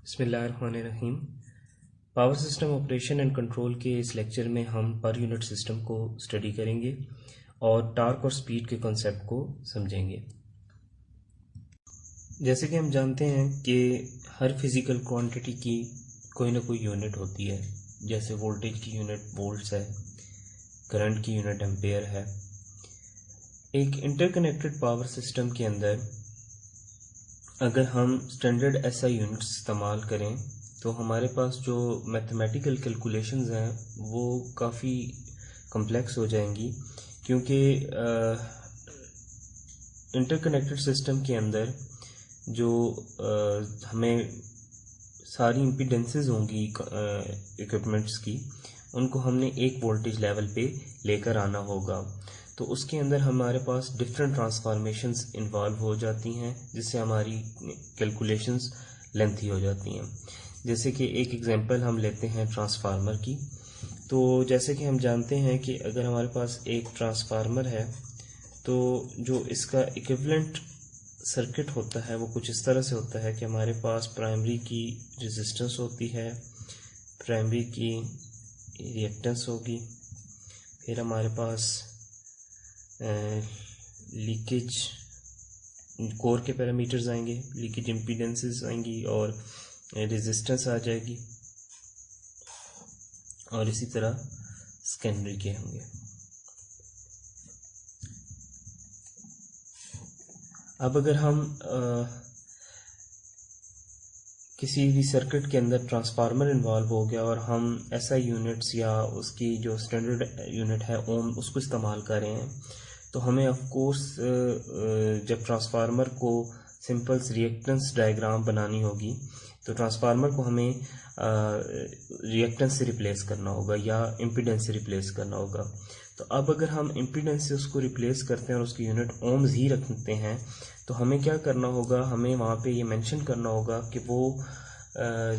बिस्मिल्लाहिर्रहमानिर्रहीम। Power system operation and control के इस लेक्चर में हम पर यूनिट सिस्टम को स्टडी करेंगे और टार्क और स्पीड के कॉन्सेप्ट को समझेंगे। जैसे कि हम जानते हैं कि हर फिज़िकल क्वांटिटी की कोई ना कोई यूनिट होती है। जैसे वोल्टेज की यूनिट वोल्ट्स है, करंट की यूनिट एम्पेयर है। एक इंटरकनेक्टेड पावर सिस्टम के अंदर अगर हम स्टैंडर्ड एसआई यूनिट्स इस्तेमाल करें तो हमारे पास जो मैथमेटिकल कैलकुलेशंस हैं वो काफ़ी कम्प्लेक्स हो जाएंगी, क्योंकि इंटरकनेक्टेड सिस्टम के अंदर जो हमें सारी इम्पीडेंसेस होंगी इक्विपमेंट्स की, उनको हमने एक वोल्टेज लेवल पे लेकर आना होगा। तो उसके अंदर हमारे पास डिफरेंट ट्रांसफॉर्मेशंस इन्वॉल्व हो जाती हैं, जिससे हमारी कैलकुलेशंस लेंथी हो जाती हैं। जैसे कि एक एग्जांपल हम लेते हैं ट्रांसफार्मर की। तो जैसे कि हम जानते हैं कि अगर हमारे पास एक ट्रांसफार्मर है तो जो इसका इक्विवेलेंट सर्किट होता है वो कुछ इस तरह से होता है कि हमारे पास प्राइमरी की रेजिस्टेंस होती है, प्राइमरी की रिएक्टेंस होगी, फिर हमारे पास लीकेज कोर के पैरामीटर्स आएंगे, लीकेज इम्पीडेंसेस आएंगी और रेजिस्टेंस आ जाएगी, और इसी तरह सेकेंडरी के होंगे। अब अगर हम किसी भी सर्किट के अंदर ट्रांसफार्मर इन्वॉल्व हो गया और हम एसआई यूनिट्स या उसकी जो स्टैंडर्ड यूनिट है ओम उसको इस्तेमाल कर रहे हैं, तो हमें ऑफ कोर्स जब ट्रांसफार्मर को सिंपल रिएक्टेंस डायग्राम बनानी होगी तो ट्रांसफार्मर को हमें रिएक्टेंस से रिप्लेस करना होगा या इम्पीडेंस से रिप्लेस करना होगा। तो अब अगर हम इम्पीडेंस से उसको रिप्लेस करते हैं और उसकी यूनिट ओम्स ही रखते हैं, तो हमें क्या करना होगा, हमें वहाँ पे ये मेंशन करना होगा कि वो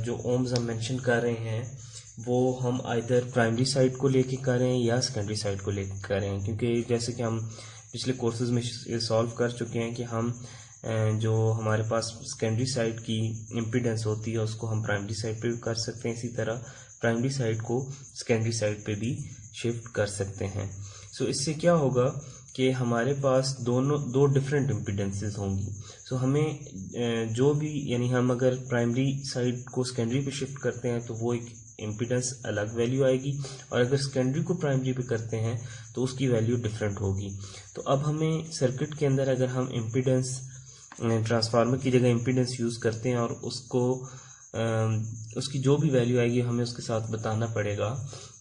जो ओम्स हम मेंशन कर रहे हैं वो हम आइदर प्राइमरी साइड को लेके कर रहे हैं या सेकेंडरी साइड को लेके कर रहे हैं। क्योंकि जैसे कि हम पिछले कोर्सेज में ये सॉल्व कर चुके हैं कि हम जो हमारे पास सेकेंडरी साइड की इम्पीडेंस होती है उसको हम प्राइमरी साइड पे भी कर सकते हैं, इसी तरह प्राइमरी साइड को सेकेंडरी साइड पे भी शिफ्ट कर सकते हैं। सो इससे क्या होगा कि हमारे पास दो डिफरेंट इम्पीडेंसेस होंगी। सो हमें जो भी, यानी हम अगर प्राइमरी साइड को सेकेंडरी पे शिफ्ट करते हैं तो वो एक इम्पीडेंस अलग वैल्यू आएगी, और अगर सेकेंडरी को प्राइमरी पे करते हैं तो उसकी वैल्यू डिफरेंट होगी। तो अब हमें सर्किट के अंदर अगर हम इम्पीडेंस ट्रांसफार्मर की जगह इम्पीडेंस यूज़ करते हैं और उसको उसकी जो भी वैल्यू आएगी हमें उसके साथ बताना पड़ेगा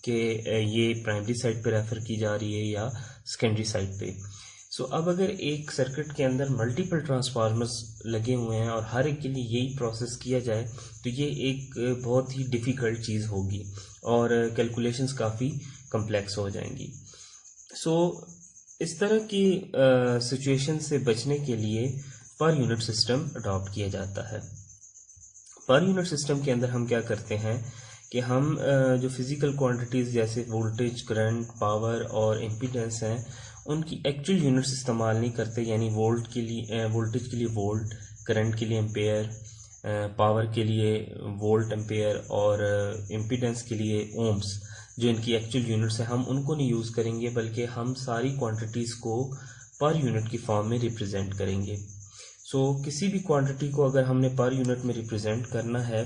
कि ये प्राइमरी साइड पे रेफर की जा रही है या सेकेंडरी साइड पे। सो अब अगर एक सर्किट के अंदर मल्टीपल ट्रांसफार्मर्स लगे हुए हैं और हर एक के लिए यही प्रोसेस किया जाए तो ये एक बहुत ही डिफ़िकल्ट चीज़ होगी और कैलकुलेशंस काफ़ी कम्प्लेक्स हो जाएंगी। सो इस तरह की सिचुएशन से बचने के लिए पर यूनिट सिस्टम अडॉप्ट किया जाता है। पर यूनिट सिस्टम के अंदर हम क्या करते हैं कि हम जो फिज़िकल क्वांटिटीज़ जैसे वोल्टेज, करंट, पावर और इम्पीडेंस हैं उनकी एक्चुअल यूनिट्स इस्तेमाल नहीं करते। यानी वोल्ट के लिए वोल्टेज के लिए वोल्ट, करंट के लिए एम्पेयर, पावर के लिए वोल्ट एम्पेयर और इम्पीडेंस के लिए ओम्स, जो इनकी एक्चुअल यूनिट्स हैं हम उनको नहीं यूज़ करेंगे, बल्कि हम सारी क्वांटिटीज़ को पर यूनिट की फॉर्म में रिप्रेजेंट करेंगे। सो किसी भी क्वांटिटी को अगर हमने पर यूनिट में रिप्रेजेंट करना है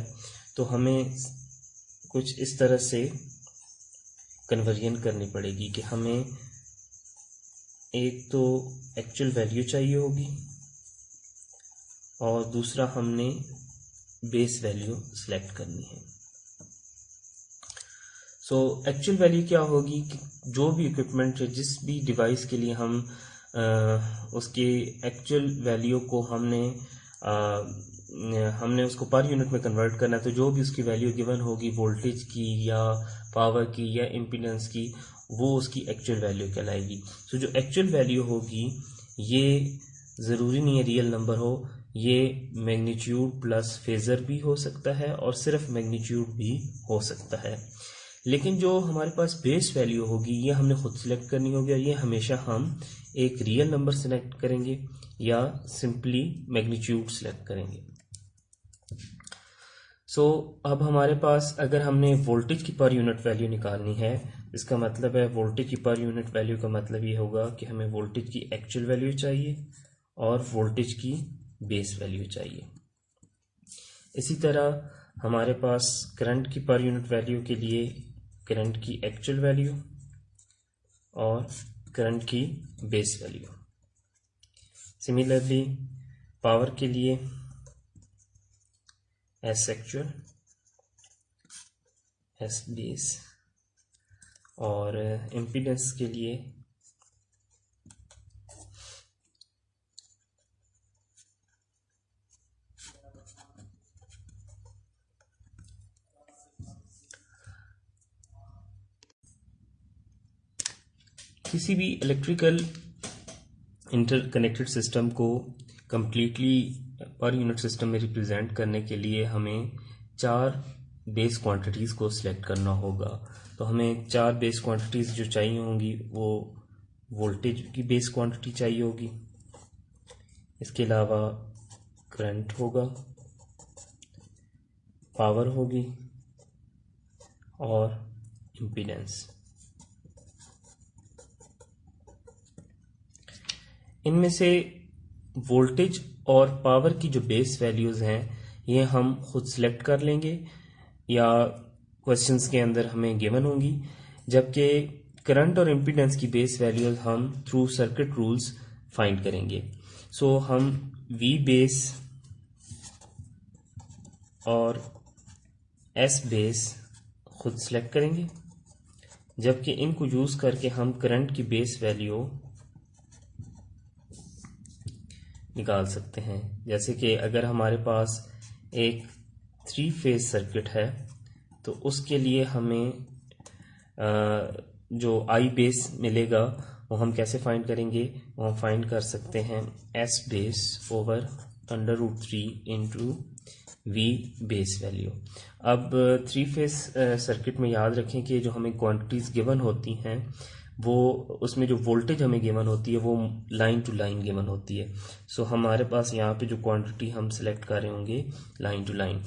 तो हमें कुछ इस तरह से कन्वर्जन करनी पड़ेगी कि हमें एक तो एक्चुअल वैल्यू चाहिए होगी और दूसरा हमने बेस वैल्यू सिलेक्ट करनी है। सो एक्चुअल वैल्यू क्या होगी कि जो भी इक्विपमेंट, जिस भी डिवाइस के लिए हम उसके एक्चुअल वैल्यू को हमने उसको पर यूनिट में कन्वर्ट करना है, तो जो भी उसकी वैल्यू गिवन होगी वोल्टेज की या पावर की या इम्पीडेंस की, वो उसकी एक्चुअल वैल्यू कहलाएगी। तो जो एक्चुअल वैल्यू होगी ये ज़रूरी नहीं है रियल नंबर हो, ये मैग्नीट्यूड प्लस फेज़र भी हो सकता है और सिर्फ मैग्नीट्यूड भी हो सकता है। लेकिन जो हमारे पास बेस वैल्यू होगी ये हमने खुद सिलेक्ट करनी होगी, और ये हमेशा हम एक रियल नंबर सिलेक्ट करेंगे या सिंपली मैग्नीट्यूड सिलेक्ट करेंगे। सो अब हमारे पास अगर हमने वोल्टेज की पर यूनिट वैल्यू निकालनी है, इसका मतलब है वोल्टेज की पर यूनिट वैल्यू का मतलब ये होगा कि हमें वोल्टेज की एक्चुअल वैल्यू चाहिए और वोल्टेज की बेस वैल्यू चाहिए। इसी तरह हमारे पास करंट की पर यूनिट वैल्यू के लिए करंट की एक्चुअल वैल्यू और करंट की बेस वैल्यू। सिमिलरली पावर के लिए एस एक्चुअल, एस बेस, और इम्पीडेंस के लिए किसी भी इलेक्ट्रिकल इंटरकनेक्टेड सिस्टम को कंप्लीटली पर यूनिट सिस्टम में रिप्रेजेंट करने के लिए हमें 4 बेस क्वांटिटीज़ को सिलेक्ट करना होगा। तो हमें 4 बेस क्वांटिटीज़ जो चाहिए होंगी वो वोल्टेज की बेस क्वांटिटी चाहिए होगी, इसके अलावा करंट होगा, पावर होगी और इम्पीडेंस। इनमें से वोल्टेज और पावर की जो बेस वैल्यूज़ हैं ये हम खुद सिलेक्ट कर लेंगे या क्वेश्चंस के अंदर हमें गिवन होंगी, जबकि करंट और इम्पीडेंस की बेस वैल्यूज़ हम थ्रू सर्किट रूल्स फाइंड करेंगे। सो हम वी बेस और एस बेस खुद सिलेक्ट करेंगे, जबकि इनको यूज़ करके हम करंट की बेस वैल्यू निकाल सकते हैं। जैसे कि अगर हमारे पास एक 3 फेज सर्किट है तो उसके लिए हमें जो आई बेस मिलेगा वो हम कैसे फाइंड करेंगे, वो हम फाइंड कर सकते हैं S base over √3 into V base value. अब 3 फेज सर्किट में याद रखें कि जो हमें क्वांटिटीज़ गिवन होती हैं वो उसमें जो वोल्टेज हमें गिवन होती है वो लाइन टू लाइन गिवन होती है। सो हमारे पास यहाँ पे जो क्वांटिटी हम सिलेक्ट कर रहे होंगे लाइन टू लाइन,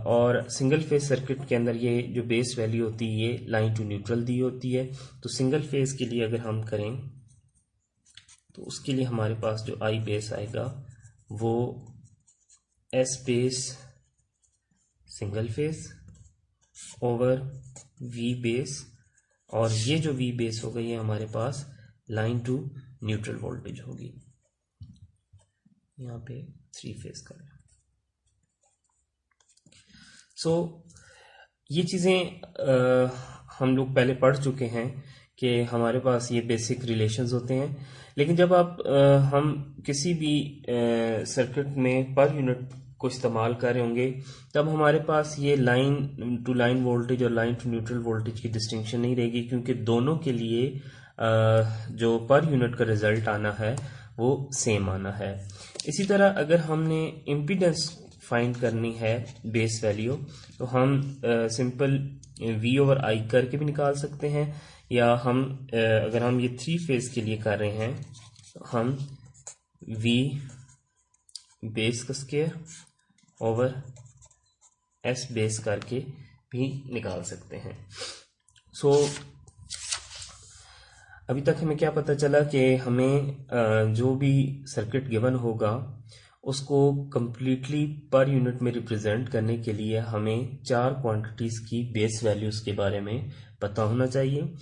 और सिंगल फेज सर्किट के अंदर ये जो बेस वैल्यू होती है ये लाइन टू न्यूट्रल दी होती है। तो सिंगल फेज के लिए अगर हम करें तो उसके लिए हमारे पास जो आई बेस आएगा वो S base single phase over V base, और ये जो वी बेस होगा ये हमारे पास लाइन टू न्यूट्रल वोल्टेज होगी। यहाँ पे 3 फेज का। सो ये चीज़ें हम लोग पहले पढ़ चुके हैं कि हमारे पास ये बेसिक रिलेशंस होते हैं, लेकिन जब हम किसी भी सर्किट में पर यूनिट को इस्तेमाल कर रहे होंगे तब हमारे पास ये लाइन टू लाइन वोल्टेज और लाइन टू न्यूट्रल वोल्टेज की डिस्टिंक्शन नहीं रहेगी, क्योंकि दोनों के लिए जो पर यूनिट का रिजल्ट आना है वो सेम आना है। इसी तरह अगर हमने इम्पीडेंस फाइंड करनी है बेस वैल्यू तो हम सिंपल वी ओवर आई करके भी निकाल सकते हैं, या हम अगर हम ये 3 फेज के लिए कर रहे हैं तो हम वी बेस का स्क्वायर ओवर एस बेस करके भी निकाल सकते हैं। सो अभी तक हमें क्या पता चला कि हमें जो भी सर्किट गिवन होगा उसको कंप्लीटली पर यूनिट में रिप्रेजेंट करने के लिए हमें 4 क्वांटिटीज़ की बेस वैल्यूज़ के बारे में पता होना चाहिए।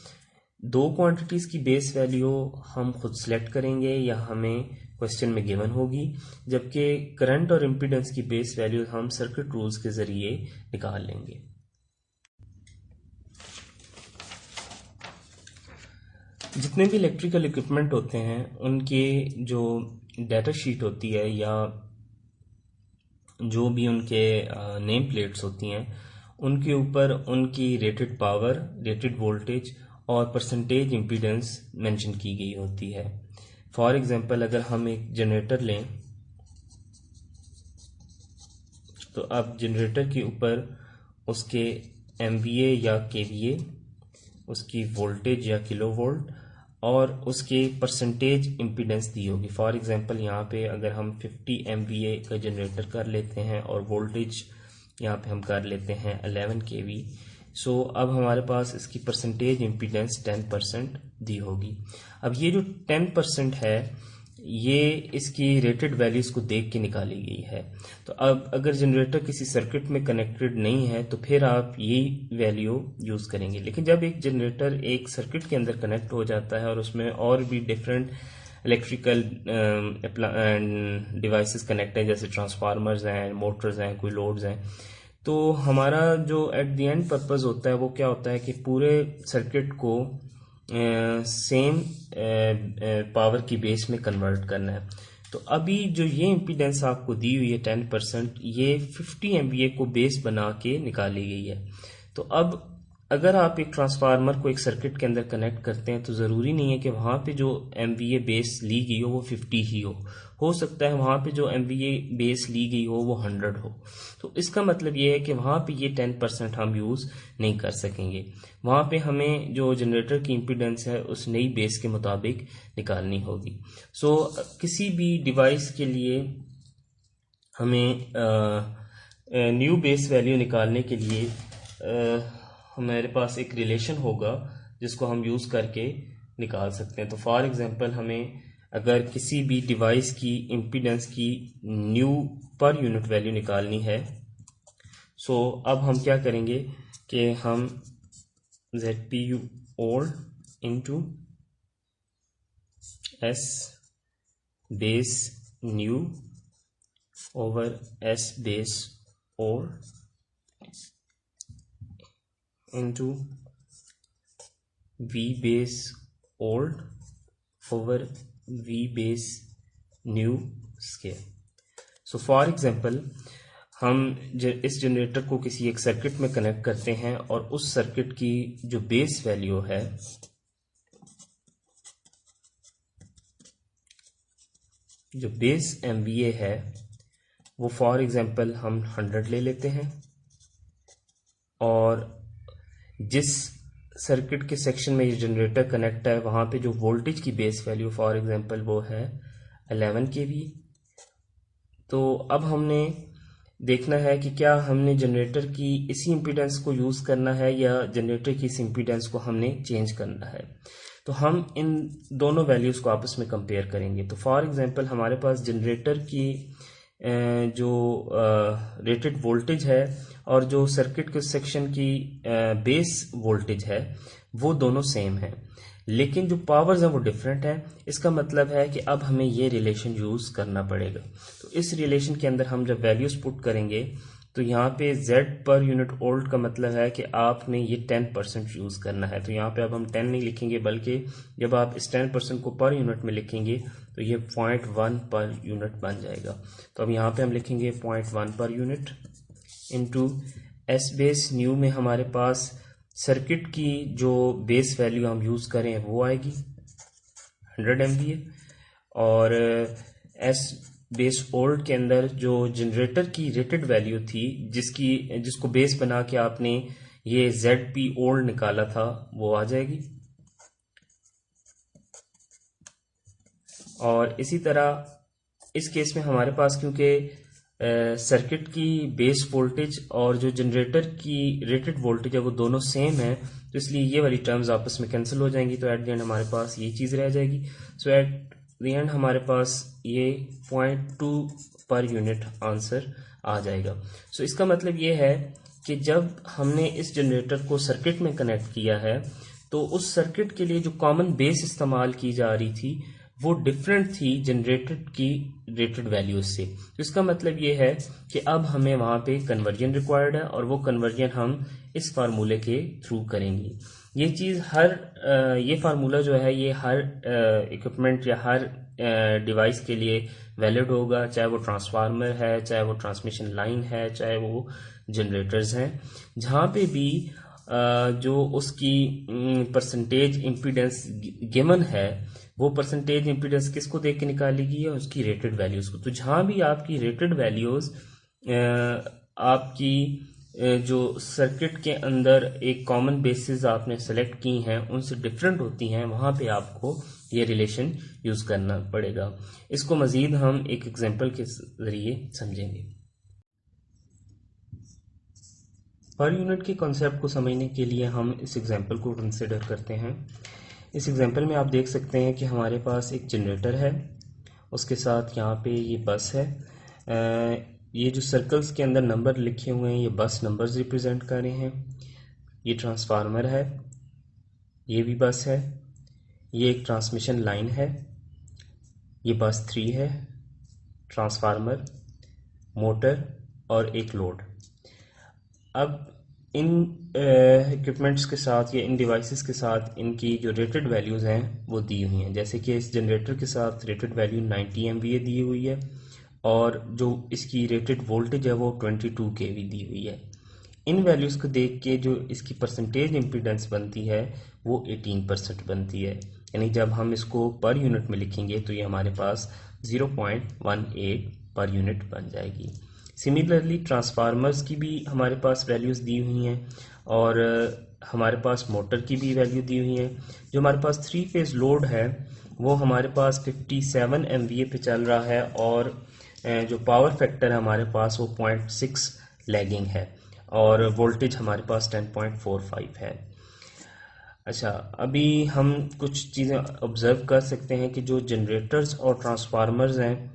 2 क्वांटिटीज़ की बेस वैल्यू हम खुद सेलेक्ट करेंगे या हमें क्वेश्चन में गिवन होगी, जबकि करंट और इम्पीडेंस की बेस वैल्यू हम सर्किट रूल्स के ज़रिए निकाल लेंगे। जितने भी इलेक्ट्रिकल इक्विपमेंट होते हैं उनके जो डाटा शीट होती है या जो भी उनके नेम प्लेट्स होती हैं उनके ऊपर उनकी रेटेड पावर, रेटेड वोल्टेज और परसेंटेज इम्पीडेंस मेंशन की गई होती है। फॉर एग्जांपल अगर हम एक जनरेटर लें तो अब जनरेटर के ऊपर उसके MVA या KVA, उसकी वोल्टेज या किलो वोल्ट और उसके परसेंटेज इम्पीडेंस दी होगी। फॉर एग्जांपल यहाँ पे अगर हम 50 MVA का जनरेटर कर लेते हैं और वोल्टेज यहाँ पे हम कर लेते हैं 11 kV। सो अब हमारे पास इसकी परसेंटेज इम्पीडेंस 10% दी होगी। अब ये जो 10% है ये इसकी रेटेड वैल्यूज़ को देख के निकाली गई है। तो अब अगर जनरेटर किसी सर्किट में कनेक्टेड नहीं है तो फिर आप यही वैल्यू यूज़ करेंगे। लेकिन जब एक जनरेटर एक सर्किट के अंदर कनेक्ट हो जाता है और उसमें और भी डिफरेंट इलेक्ट्रिकल डिवाइसेस कनेक्ट हैं, जैसे ट्रांसफार्मर्स हैं, मोटर्स हैं, कोई लोड्स हैं, तो हमारा जो एट द एंड पर्पस होता है वो क्या होता है कि पूरे सर्किट को सेम पावर की बेस में कन्वर्ट करना है। तो अभी जो ये इम्पीडेंस आपको दी हुई है 10%, ये 50 MVA को बेस बना के निकाली गई है। तो अब अगर आप एक ट्रांसफार्मर को एक सर्किट के अंदर कनेक्ट करते हैं तो ज़रूरी नहीं है कि वहाँ पे जो MVA बेस ली गई हो वो 50 ही हो सकता है वहाँ पे जो MVA बेस ली गई हो वो 100 हो। तो इसका मतलब ये है कि वहाँ पे ये 10% हम यूज़ नहीं कर सकेंगे। वहाँ पे हमें जो जनरेटर की इम्पीडेंस है उस नई बेस के मुताबिक निकालनी होगी। सो किसी भी डिवाइस के लिए हमें न्यू बेस वैल्यू निकालने के लिए हमारे पास एक रिलेशन होगा जिसको हम यूज़ करके निकाल सकते हैं। तो फॉर एग्जांपल हमें अगर किसी भी डिवाइस की इम्पीडेंस की न्यू पर यूनिट वैल्यू निकालनी है, सो अब हम क्या करेंगे कि हम ZPU old into S base new over S base old into V base old over V base new scale। So for example हम इस जनरेटर को किसी एक सर्किट में कनेक्ट करते हैं और उस सर्किट की जो बेस वैल्यू है जो बेस MVA है वो फॉर एग्जांपल हम 100 ले लेते हैं, और जिस सर्किट के सेक्शन में ये जनरेटर कनेक्ट है वहाँ पे जो वोल्टेज की बेस वैल्यू फॉर एग्जांपल वो है 11 kV। तो अब हमने देखना है कि क्या हमने जनरेटर की इसी इम्पीडेंस को यूज़ करना है या जनरेटर की इस इम्पीडेंस को हमने चेंज करना है। तो हम इन दोनों वैल्यूज़ को आपस में कंपेयर करेंगे। तो फॉर एग्जांपल हमारे पास जनरेटर की जो रेटेड वोल्टेज है और जो सर्किट के सेक्शन की बेस वोल्टेज है वो दोनों सेम है, लेकिन जो पावर्स हैं वो डिफरेंट है। इसका मतलब है कि अब हमें ये रिलेशन यूज़ करना पड़ेगा। तो इस रिलेशन के अंदर हम जब वैल्यूज़ पुट करेंगे तो यहाँ पे Z पर यूनिट ओल्ड का मतलब है कि आपने ये 10% यूज़ करना है। तो यहाँ पे अब हम 10 नहीं लिखेंगे, बल्कि जब आप इस 10% को पर यूनिट में लिखेंगे तो ये 0.1 पर यूनिट बन जाएगा। तो अब यहाँ पे हम लिखेंगे 0.1 per unit into S base new में हमारे पास सर्किट की जो बेस वैल्यू हम यूज़ करें वो आएगी 100 MVA, और S बेस ओल्ड के अंदर जो जनरेटर की रेटेड वैल्यू थी जिसको बेस बना के आपने ये ZP ओल्ड निकाला था वो आ जाएगी। और इसी तरह इस केस में हमारे पास क्योंकि सर्किट की बेस वोल्टेज और जो जनरेटर की रेटेड वोल्टेज है वो दोनों सेम है, तो इसलिए ये वाली टर्म्स आपस में कैंसिल हो जाएंगी। तो एट द एंड हमारे पास ये चीज़ रह जाएगी। सो एट द एंड हमारे पास ये 0.2 पर यूनिट आंसर आ जाएगा। सो इसका मतलब ये है कि जब हमने इस जनरेटर को सर्किट में कनेक्ट किया है तो उस सर्किट के लिए जो कॉमन बेस इस्तेमाल की जा रही थी वो डिफरेंट थी जनरेटर की रेटेड वैल्यूज से। तो इसका मतलब ये है कि अब हमें वहाँ पे कन्वर्जन रिक्वायर्ड है और वो कन्वर्जन हम इस फार्मूले के थ्रू करेंगे। ये चीज़ ये फार्मूला जो है ये हर इक्विपमेंट या हर डिवाइस के लिए वैलिड होगा, चाहे वो ट्रांसफार्मर है, चाहे वो ट्रांसमिशन लाइन है, चाहे वो जनरेटर्स हैं। जहाँ पे भी जो उसकी परसेंटेज इम्पीडेंस गिवन है वो परसेंटेज इम्पीडेंस किसको देख के निकाली गई है, उसकी रेटेड वैल्यूज़ को। तो जहाँ भी आपकी रेटेड वैल्यूज़ आपकी जो सर्किट के अंदर एक कॉमन बेसिस आपने सेलेक्ट की हैं उनसे डिफरेंट होती हैं, वहाँ पे आपको ये रिलेशन यूज़ करना पड़ेगा। इसको मज़ीद हम एक एग्जांपल के ज़रिए समझेंगे। पर यूनिट के कॉन्सेप्ट को समझने के लिए हम इस एग्जांपल को कंसिडर करते हैं। इस एग्जांपल में आप देख सकते हैं कि हमारे पास एक जनरेटर है, उसके साथ यहाँ पे ये बस है। ये जो सर्कल्स के अंदर नंबर लिखे हुए हैं ये बस नंबर्स रिप्रेजेंट कर रहे हैं। ये ट्रांसफार्मर है, ये भी बस है, ये एक ट्रांसमिशन लाइन है, ये बस 3 है, ट्रांसफार्मर, मोटर और एक लोड। अब इन इक्विपमेंट्स के साथ या इन डिवाइसेस के साथ इनकी जो रेटेड वैल्यूज़ हैं वो दी हुई हैं। जैसे कि इस जनरेटर के साथ रेटेड वैल्यू 90 MVA दी हुई है और जो इसकी रेटेड वोल्टेज है वो 22 kV दी हुई है। इन वैल्यूज़ को देख के जो इसकी परसेंटेज इम्पीडेंस बनती है वो 18% बनती है। यानी जब हम इसको पर यूनिट में लिखेंगे तो ये हमारे पास 0.18 पर यूनिट बन जाएगी। सिमिलरली ट्रांसफार्मर्स की भी हमारे पास वैल्यूज़ दी हुई हैं और हमारे पास मोटर की भी वैल्यू दी हुई है। जो हमारे पास 3 फेज़ लोड है वो हमारे पास 57 MVA पे चल रहा है और जो पावर फैक्टर है हमारे पास वो 0.6 लैगिंग है और वोल्टेज हमारे पास 10.45 है। अच्छा, अभी हम कुछ चीज़ें ऑब्ज़र्व कर सकते हैं कि जो जनरेटर्स और ट्रांसफार्मर्स हैं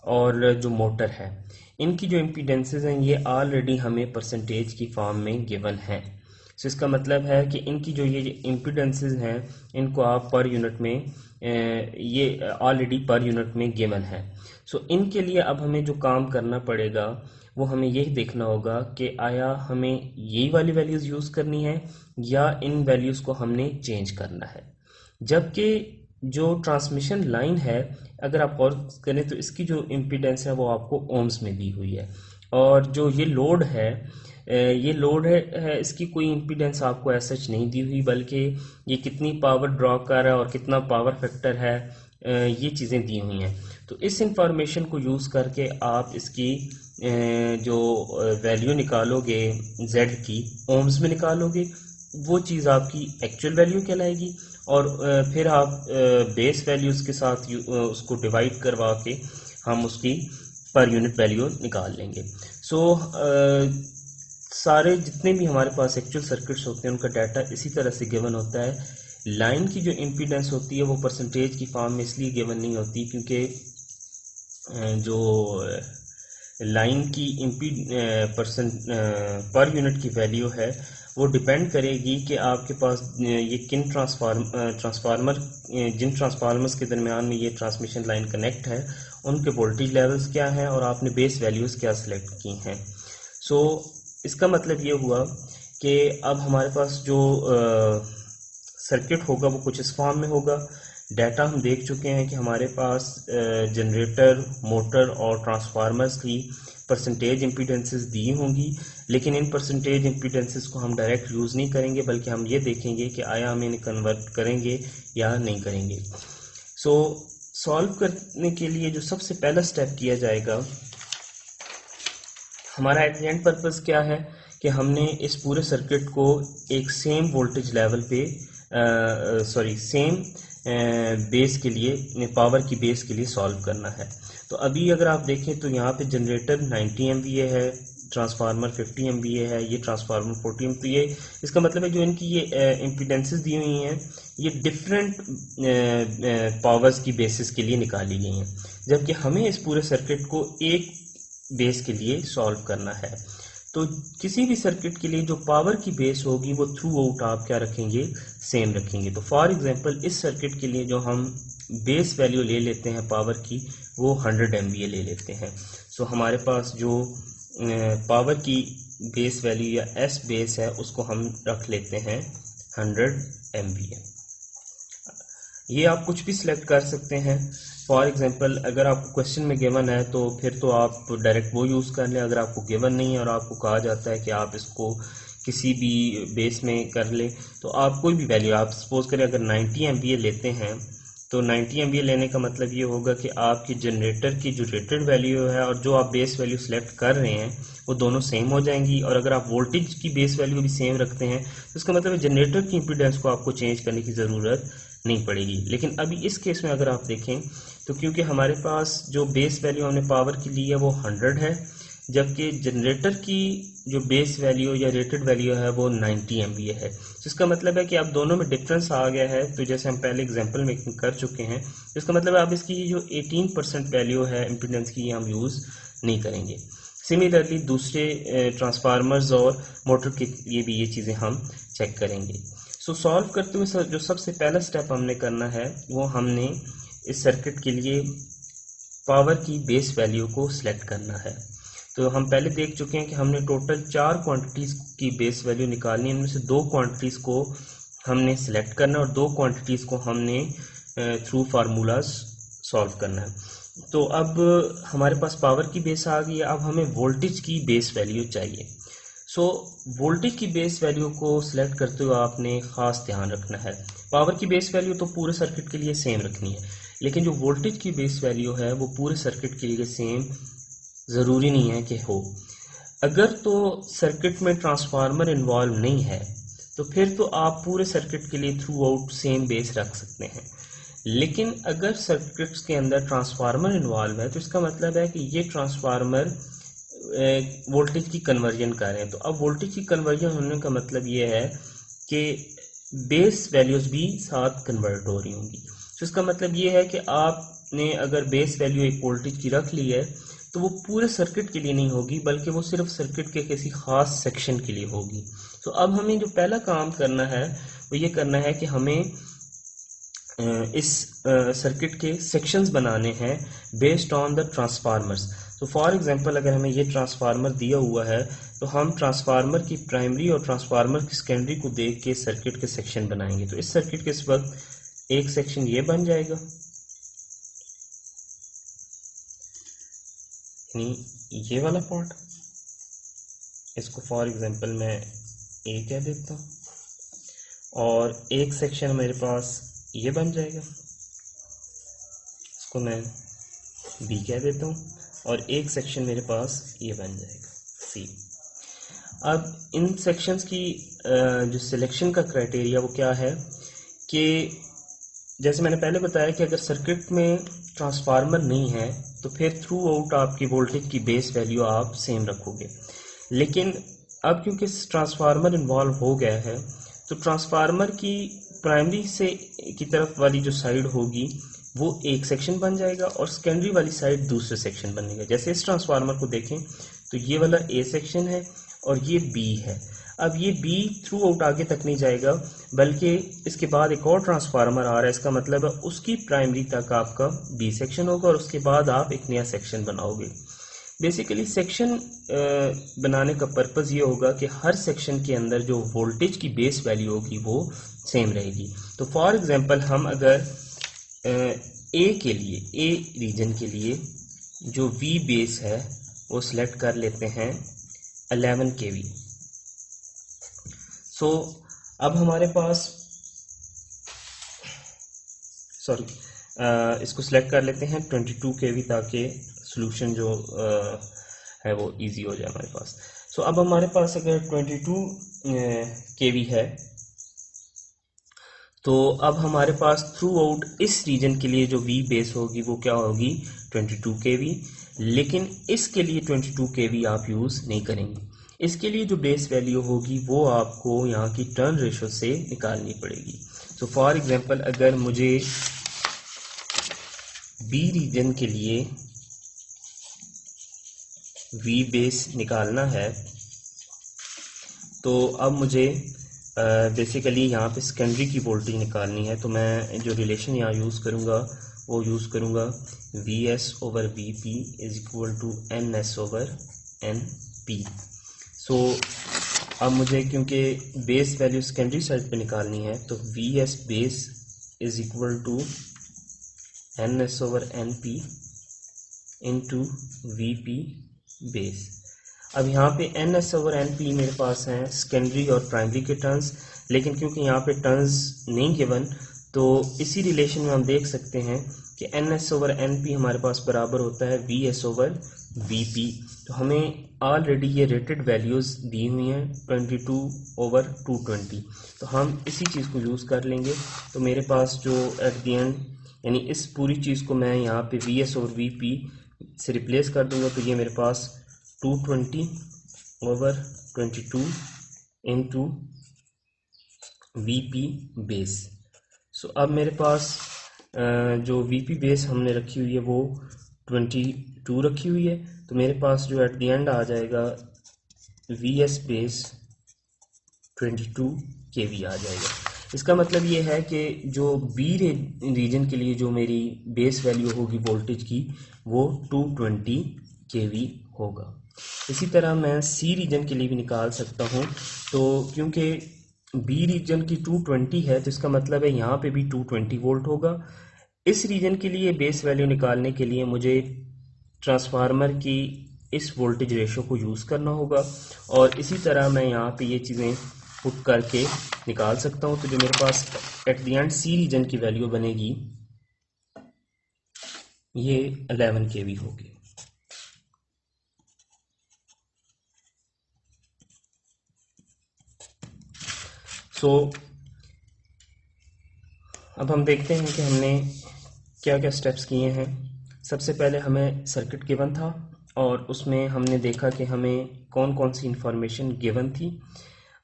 और जो मोटर है इनकी जो इम्पीडेंसेस हैं ये ऑलरेडी हमें परसेंटेज की फॉर्म में गिवन है। सो इसका मतलब है कि इनकी जो ये इम्पीडेंसेस हैं इनको आप पर यूनिट में ये ऑलरेडी पर यूनिट में गिवन है। सो इनके लिए अब हमें जो काम करना पड़ेगा वो हमें यही देखना होगा कि आया हमें यही वाली वैल्यूज़ यूज़ करनी है या इन वैल्यूज़ को हमने चेंज करना है। जबकि जो ट्रांसमिशन लाइन है अगर आप गौर करें तो इसकी जो इम्पीडेंस है वो आपको ओम्स में दी हुई है और जो ये लोड है इसकी कोई इम्पीडेंस आपको ऐसा सच नहीं दी हुई, बल्कि ये कितनी पावर ड्रॉ कर रहा है और कितना पावर फैक्टर है ये चीज़ें दी हुई हैं। तो इस इंफॉर्मेशन को यूज़ करके आप इसकी जो वैल्यू निकालोगे Z की ओम्स में निकालोगे, वो चीज़ आपकी एक्चुअल वैल्यू कहलाएगी और फिर आप बेस वैल्यूज़ के साथ उसको डिवाइड करवा के हम उसकी पर यूनिट वैल्यू निकाल लेंगे। सो सारे जितने भी हमारे पास एक्चुअल सर्किट्स होते हैं उनका डाटा इसी तरह से गिवन होता है। लाइन की जो इम्पीडेंस होती है वो परसेंटेज की फॉर्म में इसलिए गिवन नहीं होती क्योंकि जो लाइन की पर यूनिट की वैल्यू है वो डिपेंड करेगी कि आपके पास ये किन जिन ट्रांसफार्मर्स के दरमियान में ये ट्रांसमिशन लाइन कनेक्ट है उनके वोल्टेज लेवल्स क्या हैं और आपने बेस वैल्यूज़ क्या सिलेक्ट की हैं। सो इसका मतलब ये हुआ कि अब हमारे पास जो सर्किट होगा वो कुछ इस फॉर्म में होगा। डाटा हम देख चुके हैं कि हमारे पास जनरेटर, मोटर और ट्रांसफार्मर्स की परसेंटेज इम्पीडेंसेस दी होंगी, लेकिन इन परसेंटेज इम्पीडेंसेस को हम डायरेक्ट यूज़ नहीं करेंगे बल्कि हम ये देखेंगे कि आया हम इन्हें कन्वर्ट करेंगे या नहीं करेंगे। सो सॉल्व करने के लिए जो सबसे पहला स्टेप किया जाएगा, हमारा एट द एंड पर्पस क्या है कि हमने इस पूरे सर्किट को एक सेम वोल्टेज लेवल पे सेम बेस के लिए, पावर की बेस के लिए सॉल्व करना है। तो अभी अगर आप देखें तो यहाँ पे जनरेटर 90 MVA है, ट्रांसफार्मर 50 MVA है, ये ट्रांसफार्मर 40 MVA। इसका मतलब है जो इनकी ये इम्पीडेंसेस दी हुई हैं ये डिफरेंट पावर्स की बेसिस के लिए निकाली गई हैं, जबकि हमें इस पूरे सर्किट को एक बेस के लिए सॉल्व करना है। तो किसी भी सर्किट के लिए जो पावर की बेस होगी वो थ्रू आउट आप क्या रखेंगे, सेम रखेंगे। तो फॉर एग्जांपल इस सर्किट के लिए जो हम बेस वैल्यू ले लेते हैं पावर की वो 100 MVA ले लेते हैं। सो हमारे पास जो पावर की बेस वैल्यू या एस बेस है उसको हम रख लेते हैं 100 MVA। ये आप कुछ भी सिलेक्ट कर सकते हैं। फॉर एग्जांपल अगर आपको क्वेश्चन में गिवन है तो फिर तो आप डायरेक्ट वो यूज़ कर लें। अगर आपको गिवन नहीं है और आपको कहा जाता है कि आप इसको किसी भी बेस में कर लें तो आप कोई भी वैल्यू, आप सपोज करें अगर 90 MVA लेते हैं तो 90 MVA लेने का मतलब ये होगा कि आपकी जनरेटर की जो रेटेड वैल्यू है और जो आप बेस वैल्यू सेलेक्ट कर रहे हैं वो दोनों सेम हो जाएंगी। और अगर आप वोल्टेज की बेस वैल्यू भी सेम रखते हैं तो इसका मतलब है जनरेटर की इम्पीडेंस को आपको चेंज करने की ज़रूरत नहीं पड़ेगी। लेकिन अभी इस केस में अगर आप देखें तो क्योंकि हमारे पास जो बेस वैल्यू हमने पावर की ली है वो 100 है, जबकि जनरेटर की जो बेस वैल्यू या रेटेड वैल्यू है वो 90 MVA है। तो इसका मतलब है कि अब दोनों में डिफरेंस आ गया है। तो जैसे हम पहले एग्जांपल में कर चुके हैं, तो इसका मतलब है अब इसकी जो 18% वैल्यू है इम्पीडेंस की, ये हम यूज़ नहीं करेंगे। सिमिलरली दूसरे ट्रांसफार्मर्स और मोटर के लिए भी ये चीज़ें हम चेक करेंगे। सो सॉल्व करते हुए जो सबसे पहला स्टेप हमने करना है वो हमने इस सर्किट के लिए पावर की बेस वैल्यू को सिलेक्ट करना है। तो हम पहले देख चुके हैं कि हमने टोटल 4 क्वांटिटीज़ की बेस वैल्यू निकालनी है। इनमें से 2 क्वांटिटीज़ को हमने सिलेक्ट करना है और 2 क्वांटिटीज़ को हमने थ्रू फार्मूलाज सॉल्व करना है। तो अब हमारे पास पावर की बेस आ गई है, अब हमें वोल्टेज की बेस वैल्यू चाहिए। सो वोल्टेज की बेस वैल्यू को सिलेक्ट करते हुए आपने ख़ास ध्यान रखना है। पावर की बेस वैल्यू तो पूरे सर्किट के लिए सेम रखनी है, लेकिन जो वोल्टेज की बेस वैल्यू है वो पूरे सर्किट के लिए सेम ज़रूरी नहीं है कि हो। अगर तो सर्किट में ट्रांसफार्मर इन्वॉल्व नहीं है तो फिर तो आप पूरे सर्किट के लिए थ्रू आउट सेम बेस रख सकते हैं। लेकिन अगर सर्किट्स के अंदर ट्रांसफार्मर इन्वॉल्व है तो इसका मतलब है कि ये ट्रांसफार्मर वोल्टेज की कन्वर्जन कर रहे हैं। तो अब वोल्टेज की कन्वर्जन होने का मतलब ये है कि बेस वैल्यूज भी साथ कन्वर्ट हो रही होंगी। तो इसका मतलब ये है कि आपने अगर बेस वैल्यू एक वोल्टेज की रख ली है तो वो पूरे सर्किट के लिए नहीं होगी, बल्कि वो सिर्फ सर्किट के किसी खास सेक्शन के लिए होगी। तो अब हमें जो पहला काम करना है वो ये करना है कि हमें इस सर्किट के सेक्शंस बनाने हैं बेस्ड ऑन द ट्रांसफार्मर्स। तो फॉर एग्जांपल अगर हमें ये ट्रांसफार्मर दिया हुआ है तो हम ट्रांसफार्मर की प्राइमरी और ट्रांसफार्मर की सेकेंडरी को देख के सर्किट के सेक्शन बनाएंगे। तो इस सर्किट के इस वक्त एक सेक्शन ये बन जाएगा, यानी ये वाला पार्ट, इसको फॉर एग्जांपल मैं ए कह देता हूँ, और एक सेक्शन मेरे पास ये बन जाएगा, इसको मैं बी कह देता हूँ, और एक सेक्शन मेरे पास ये बन जाएगा सी। अब इन सेक्शंस की जो सिलेक्शन का क्राइटेरिया वो क्या है कि जैसे मैंने पहले बताया कि अगर सर्किट में ट्रांसफार्मर नहीं है तो फिर थ्रू आउट आपकी वोल्टेज की बेस वैल्यू आप सेम रखोगे। लेकिन अब क्योंकि ट्रांसफार्मर इन्वॉल्व हो गया है तो ट्रांसफार्मर की प्राइमरी से की तरफ वाली जो साइड होगी वो एक सेक्शन बन जाएगा और सेकेंडरी वाली साइड दूसरे सेक्शन बनेगा। जैसे इस ट्रांसफार्मर को देखें तो ये वाला ए सेक्शन है और ये बी है। अब ये बी थ्रू आउट आगे तक नहीं जाएगा, बल्कि इसके बाद एक और ट्रांसफार्मर आ रहा है, इसका मतलब है उसकी प्राइमरी तक आपका बी सेक्शन होगा और उसके बाद आप एक नया सेक्शन बनाओगे। बेसिकली सेक्शन बनाने का पर्पज़ ये होगा कि हर सेक्शन के अंदर जो वोल्टेज की बेस वैल्यू होगी वो सेम रहेगी। तो फॉर एग्जांपल हम अगर ए के लिए, ए रीजन के लिए जो वी बेस है वो सिलेक्ट कर लेते हैं 11 kV। सो अब हमारे पास इसको सिलेक्ट कर लेते हैं 22 kV ताकि सॉल्यूशन जो है वो इजी हो जाए हमारे पास। सो अब हमारे पास अगर 22 kV है तो अब हमारे पास थ्रू आउट इस रीजन के लिए जो वी बेस होगी वो क्या होगी 22 kV। लेकिन इसके लिए 22 kV आप यूज़ नहीं करेंगे। इसके लिए जो बेस वैल्यू होगी वो आपको यहाँ की टर्न रेशो से निकालनी पड़ेगी। तो फॉर एग्जांपल अगर मुझे बी रीजन के लिए वी बेस निकालना है तो अब मुझे बेसिकली यहाँ पे सेकेंडरी की वोल्टेज निकालनी है। तो मैं जो रिलेशन यहाँ यूज़ करूँगा वो यूज़ करूँगा V S over V P is equal to N S over N P. So अब मुझे क्योंकि बेस वैल्यू सेकेंडरी साइड पे निकालनी है तो V S base is equal to N S over N P into V P base. अब यहाँ पे N S over N P मेरे पास हैं सेकेंडरी और प्राइमरी के टर्न्स, लेकिन क्योंकि यहाँ पे टर्न्स नहीं गिवन तो इसी रिलेशन में हम देख सकते हैं कि N S over N P हमारे पास बराबर होता है V S over V P. तो हमें ऑलरेडी ये रेटेड वैल्यूज़ दी हुई हैं 22 ओवर 220, तो हम इसी चीज़ को यूज़ कर लेंगे। तो मेरे पास जो एट दी एंड यानी इस पूरी चीज़ को मैं यहाँ पे we S over V P से रिप्लेस कर दूंगा तो ये मेरे पास 220 over 22 into VP बेस। सो अब मेरे पास जो VP बेस हमने रखी हुई है वो 22 रखी हुई है, तो मेरे पास जो एट द एंड आ जाएगा VS बेस 22 kV आ जाएगा। इसका मतलब ये है कि जो बी रीजन के लिए जो मेरी बेस वैल्यू होगी वोल्टेज की वो 220 kV होगा। इसी तरह मैं सी रीजन के लिए भी निकाल सकता हूँ। तो क्योंकि बी रीजन की 220 है तो इसका मतलब है यहाँ पे भी 220 वोल्ट होगा। इस रीजन के लिए बेस वैल्यू निकालने के लिए मुझे ट्रांसफार्मर की इस वोल्टेज रेशो को यूज़ करना होगा और इसी तरह मैं यहाँ पे ये चीज़ें पुट करके निकाल सकता हूँ। तो जो मेरे पास at the end C region की वैल्यू बनेगी ये 11 kV होगी। सो अब हम देखते हैं कि हमने क्या क्या स्टेप्स किए हैं। सबसे पहले हमें सर्किट गिवन था और उसमें हमने देखा कि हमें कौन कौन सी इंफॉर्मेशन गिवन थी।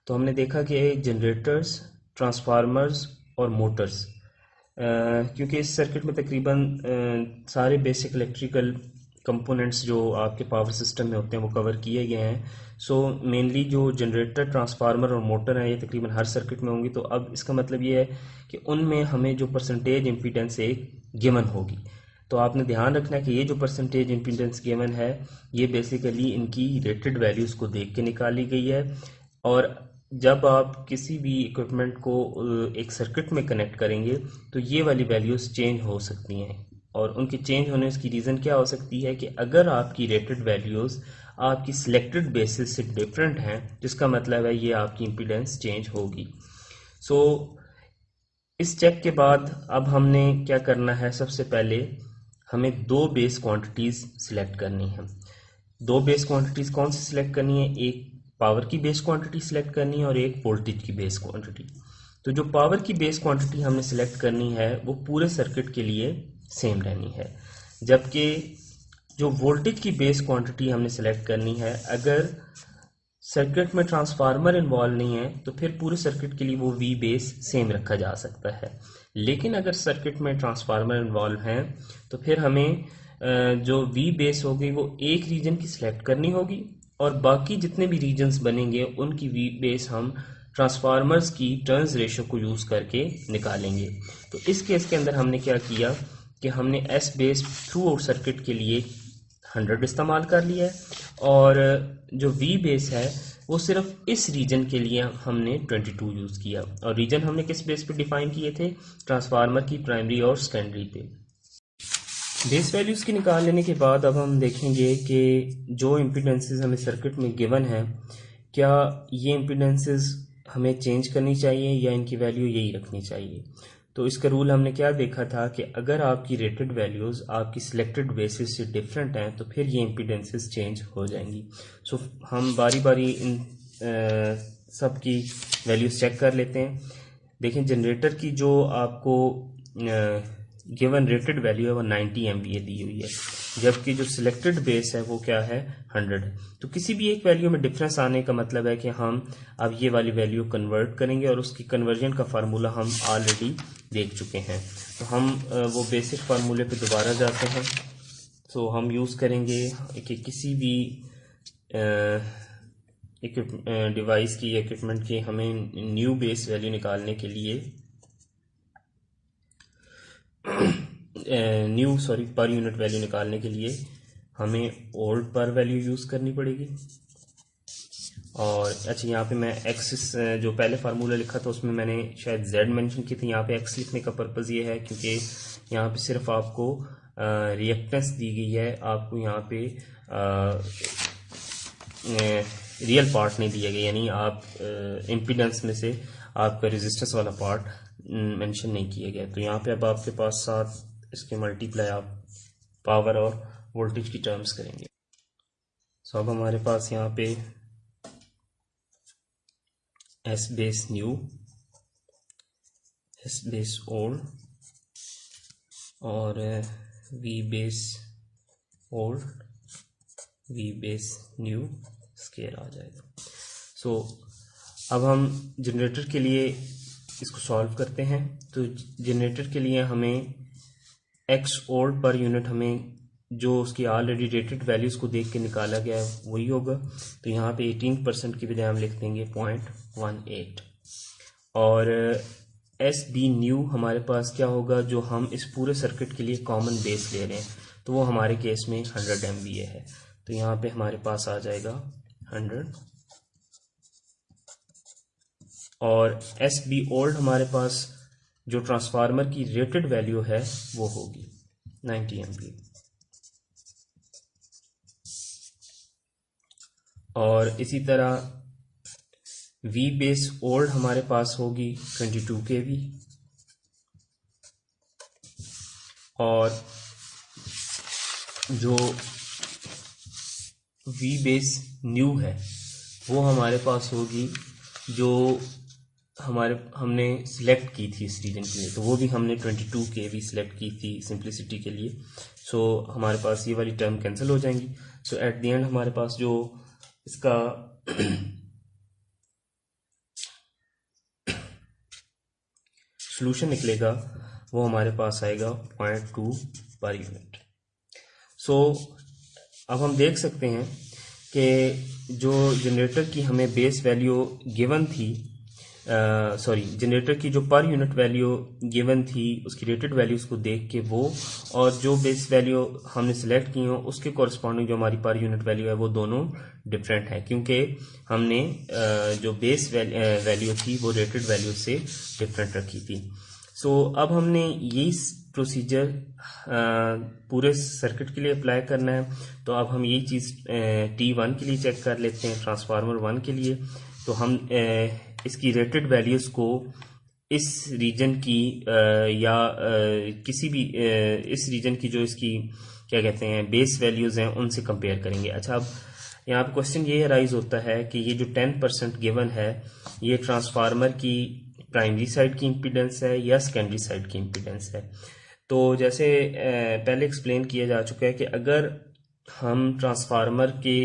तो हमने देखा कि जनरेटर्स, ट्रांसफार्मर्स और मोटर्स, क्योंकि इस सर्किट में तकरीबन सारे बेसिक इलेक्ट्रिकल कंपोनेंट्स जो आपके पावर सिस्टम में होते हैं वो कवर किए गए हैं। सो मेनली जो जनरेटर, ट्रांसफार्मर और मोटर है ये तकरीबन हर सर्किट में होंगी। तो अब इसका मतलब ये है कि उनमें हमें जो परसेंटेज इम्पीडेंस एक गिवन होगी। तो आपने ध्यान रखना है कि ये जो परसेंटेज इम्पीडेंस गिवन है ये बेसिकली इनकी रेटेड वैल्यूज़ को देख के निकाली गई है। और जब आप किसी भी इक्विपमेंट को एक सर्किट में कनेक्ट करेंगे तो ये वाली वैल्यूज़ चेंज हो सकती हैं और उनके चेंज होने की रीज़न क्या हो सकती है कि अगर आपकी रेटेड वैल्यूज़ आपकी सिलेक्टेड बेसिस से डिफरेंट हैं जिसका मतलब है ये आपकी इम्पीडेंस चेंज होगी। सो इस चेक के बाद अब हमने क्या करना है, सबसे पहले हमें दो बेस क्वांटिटीज़ सिलेक्ट करनी है। दो बेस क्वांटिटीज़ कौन सी सिलेक्ट करनी है, एक पावर की बेस क्वांटिटी सिलेक्ट करनी है और एक वोल्टेज की बेस क्वांटिटी। तो जो पावर की बेस क्वांटिटी हमने सिलेक्ट करनी है वो पूरे सर्किट के लिए सेम रहनी है, जबकि जो वोल्टेज की बेस क्वांटिटी हमने सिलेक्ट करनी है, अगर सर्किट में ट्रांसफार्मर इन्वॉल्व नहीं है तो फिर पूरे सर्किट के लिए वो वी बेस सेम रखा जा सकता है। लेकिन अगर सर्किट में ट्रांसफार्मर इन्वॉल्व हैं तो फिर हमें जो वी बेस होगी वो एक रीजन की सिलेक्ट करनी होगी और बाकी जितने भी रीजन्स बनेंगे उनकी वी बेस हम ट्रांसफार्मर्स की टर्न्स रेशो को यूज़ करके निकालेंगे। तो इस केस के अंदर हमने क्या किया कि हमने S base through out circuit के लिए 100 इस्तेमाल कर लिया है और जो वी बेस है वो सिर्फ इस रीजन के लिए हमने 22 यूज़ किया। और रीजन हमने किस बेस पे डिफाइन किए थे, ट्रांसफार्मर की प्राइमरी और सेकेंडरी पे। बेस वैल्यूज़ की निकाल लेने के बाद अब हम देखेंगे कि जो इम्पीडेंसेस हमें सर्किट में गिवन है क्या ये इम्पीडेंसेस हमें चेंज करनी चाहिए या इनकी वैल्यू यही रखनी चाहिए। तो इसका रूल हमने क्या देखा था कि अगर आपकी रेटेड वैल्यूज़ आपकी सिलेक्टेड बेसिस से डिफरेंट हैं तो फिर ये इम्पीडेंसेस चेंज हो जाएंगी। सो हम बारी बारी इन सब की वैल्यूज़ चेक कर लेते हैं। देखें जनरेटर की जो आपको गिवन रेटेड वैल्यू है वो 90 MVA दी हुई है, जबकि जो सिलेक्टेड बेस है वो क्या है 100 है। तो किसी भी एक वैल्यू में डिफरेंस आने का मतलब है कि हम अब ये वाली वैल्यू कन्वर्ट करेंगे और उसकी कन्वर्जन का फार्मूला हम ऑलरेडी देख चुके हैं। तो हम वो बेसिक फार्मूले पे दोबारा जाते हैं। तो हम यूज़ करेंगे कि किसी भी डिवाइस की इक्विपमेंट की हमें न्यू बेस वैल्यू निकालने के लिए पर यूनिट वैल्यू निकालने के लिए हमें ओल्ड पर वैल्यू यूज़ करनी पड़ेगी। और अच्छा यहाँ पे मैं एक्स जो पहले फार्मूला लिखा था उसमें मैंने शायद जेड मेंशन की थी, यहाँ पे एक्स लिखने का पर्पज़ ये है क्योंकि यहाँ पे सिर्फ आपको रिएक्टेंस दी गई है, आपको यहाँ पे रियल पार्ट नहीं दिया गया, यानी आप इम्पीडेंस में से आपका रेजिस्टेंस वाला पार्ट मेंशन नहीं किया गया। तो यहाँ पे अब आपके पास साथ इसके मल्टीप्लाई आप पावर और वोल्टेज की टर्म्स करेंगे। सो अब हमारे पास यहाँ पे S base new, S base old और V base old V base new square आ जाएगा। सो अब हम जनरेटर के लिए इसको सॉल्व करते हैं। तो जनरेटर के लिए हमें एक्स ओल्ड पर यूनिट हमें जो उसकी ऑलरेडी रेटेड वैल्यूज को देख के निकाला गया है वही होगा। तो यहाँ पे 18% की बजाय हम लिख देंगे 0.18। और एस बी न्यू हमारे पास क्या होगा, जो हम इस पूरे सर्किट के लिए कॉमन बेस ले रहे हैं, तो वो हमारे केस में 100 MVA है। तो यहाँ पे हमारे पास आ जाएगा 100। और एस बी ओल्ड हमारे पास जो ट्रांसफार्मर की रेटेड वैल्यू है वो होगी 90 MVA। और इसी तरह वी बेस ओल्ड हमारे पास होगी 22 kV। और जो वी बेस न्यू है वो हमारे पास होगी जो हमने सिलेक्ट की थी इस रीजन के लिए, तो वो भी हमने 22 kV सिलेक्ट की थी सिंप्लिसिटी के लिए। सो हमारे पास ये वाली टर्म कैंसिल हो जाएंगी। सो एट द एंड हमारे पास जो इसका सॉल्यूशन निकलेगा वो हमारे पास आएगा 0.2 पर यूनिट। सो अब हम देख सकते हैं कि जो जनरेटर की हमें बेस वैल्यू गिवन थी, जनरेटर की जो पर यूनिट वैल्यू गिवन थी उसकी रेटेड वैल्यूज को देख के वो और जो बेस वैल्यू हमने सिलेक्ट की हो उसके कॉरस्पॉन्डिंग जो हमारी पर यूनिट वैल्यू है वो दोनों डिफरेंट है, क्योंकि हमने जो बेस वैल्यू थी वो रेटेड वैल्यू से डिफरेंट रखी थी। सो अब हमने यही प्रोसीजर पूरे सर्किट के लिए अप्लाई करना है। तो अब हम यही चीज़ T1 के लिए चेक कर लेते हैं, ट्रांसफार्मर 1 के लिए। तो हम इसकी रेटेड वैल्यूज़ को इस रीजन की किसी भी इस रीजन की जो इसकी क्या कहते हैं बेस वैल्यूज़ हैं उनसे कंपेयर करेंगे। अच्छा, अब यहाँ पे क्वेश्चन ये अराइज होता है कि ये जो 10% गिवन है ये ट्रांसफार्मर की प्राइमरी साइड की इम्पीडेंस है या सेकेंडरी साइड की इम्पीडेंस है। तो जैसे पहले एक्सप्लेन किया जा चुका है कि अगर हम ट्रांसफार्मर के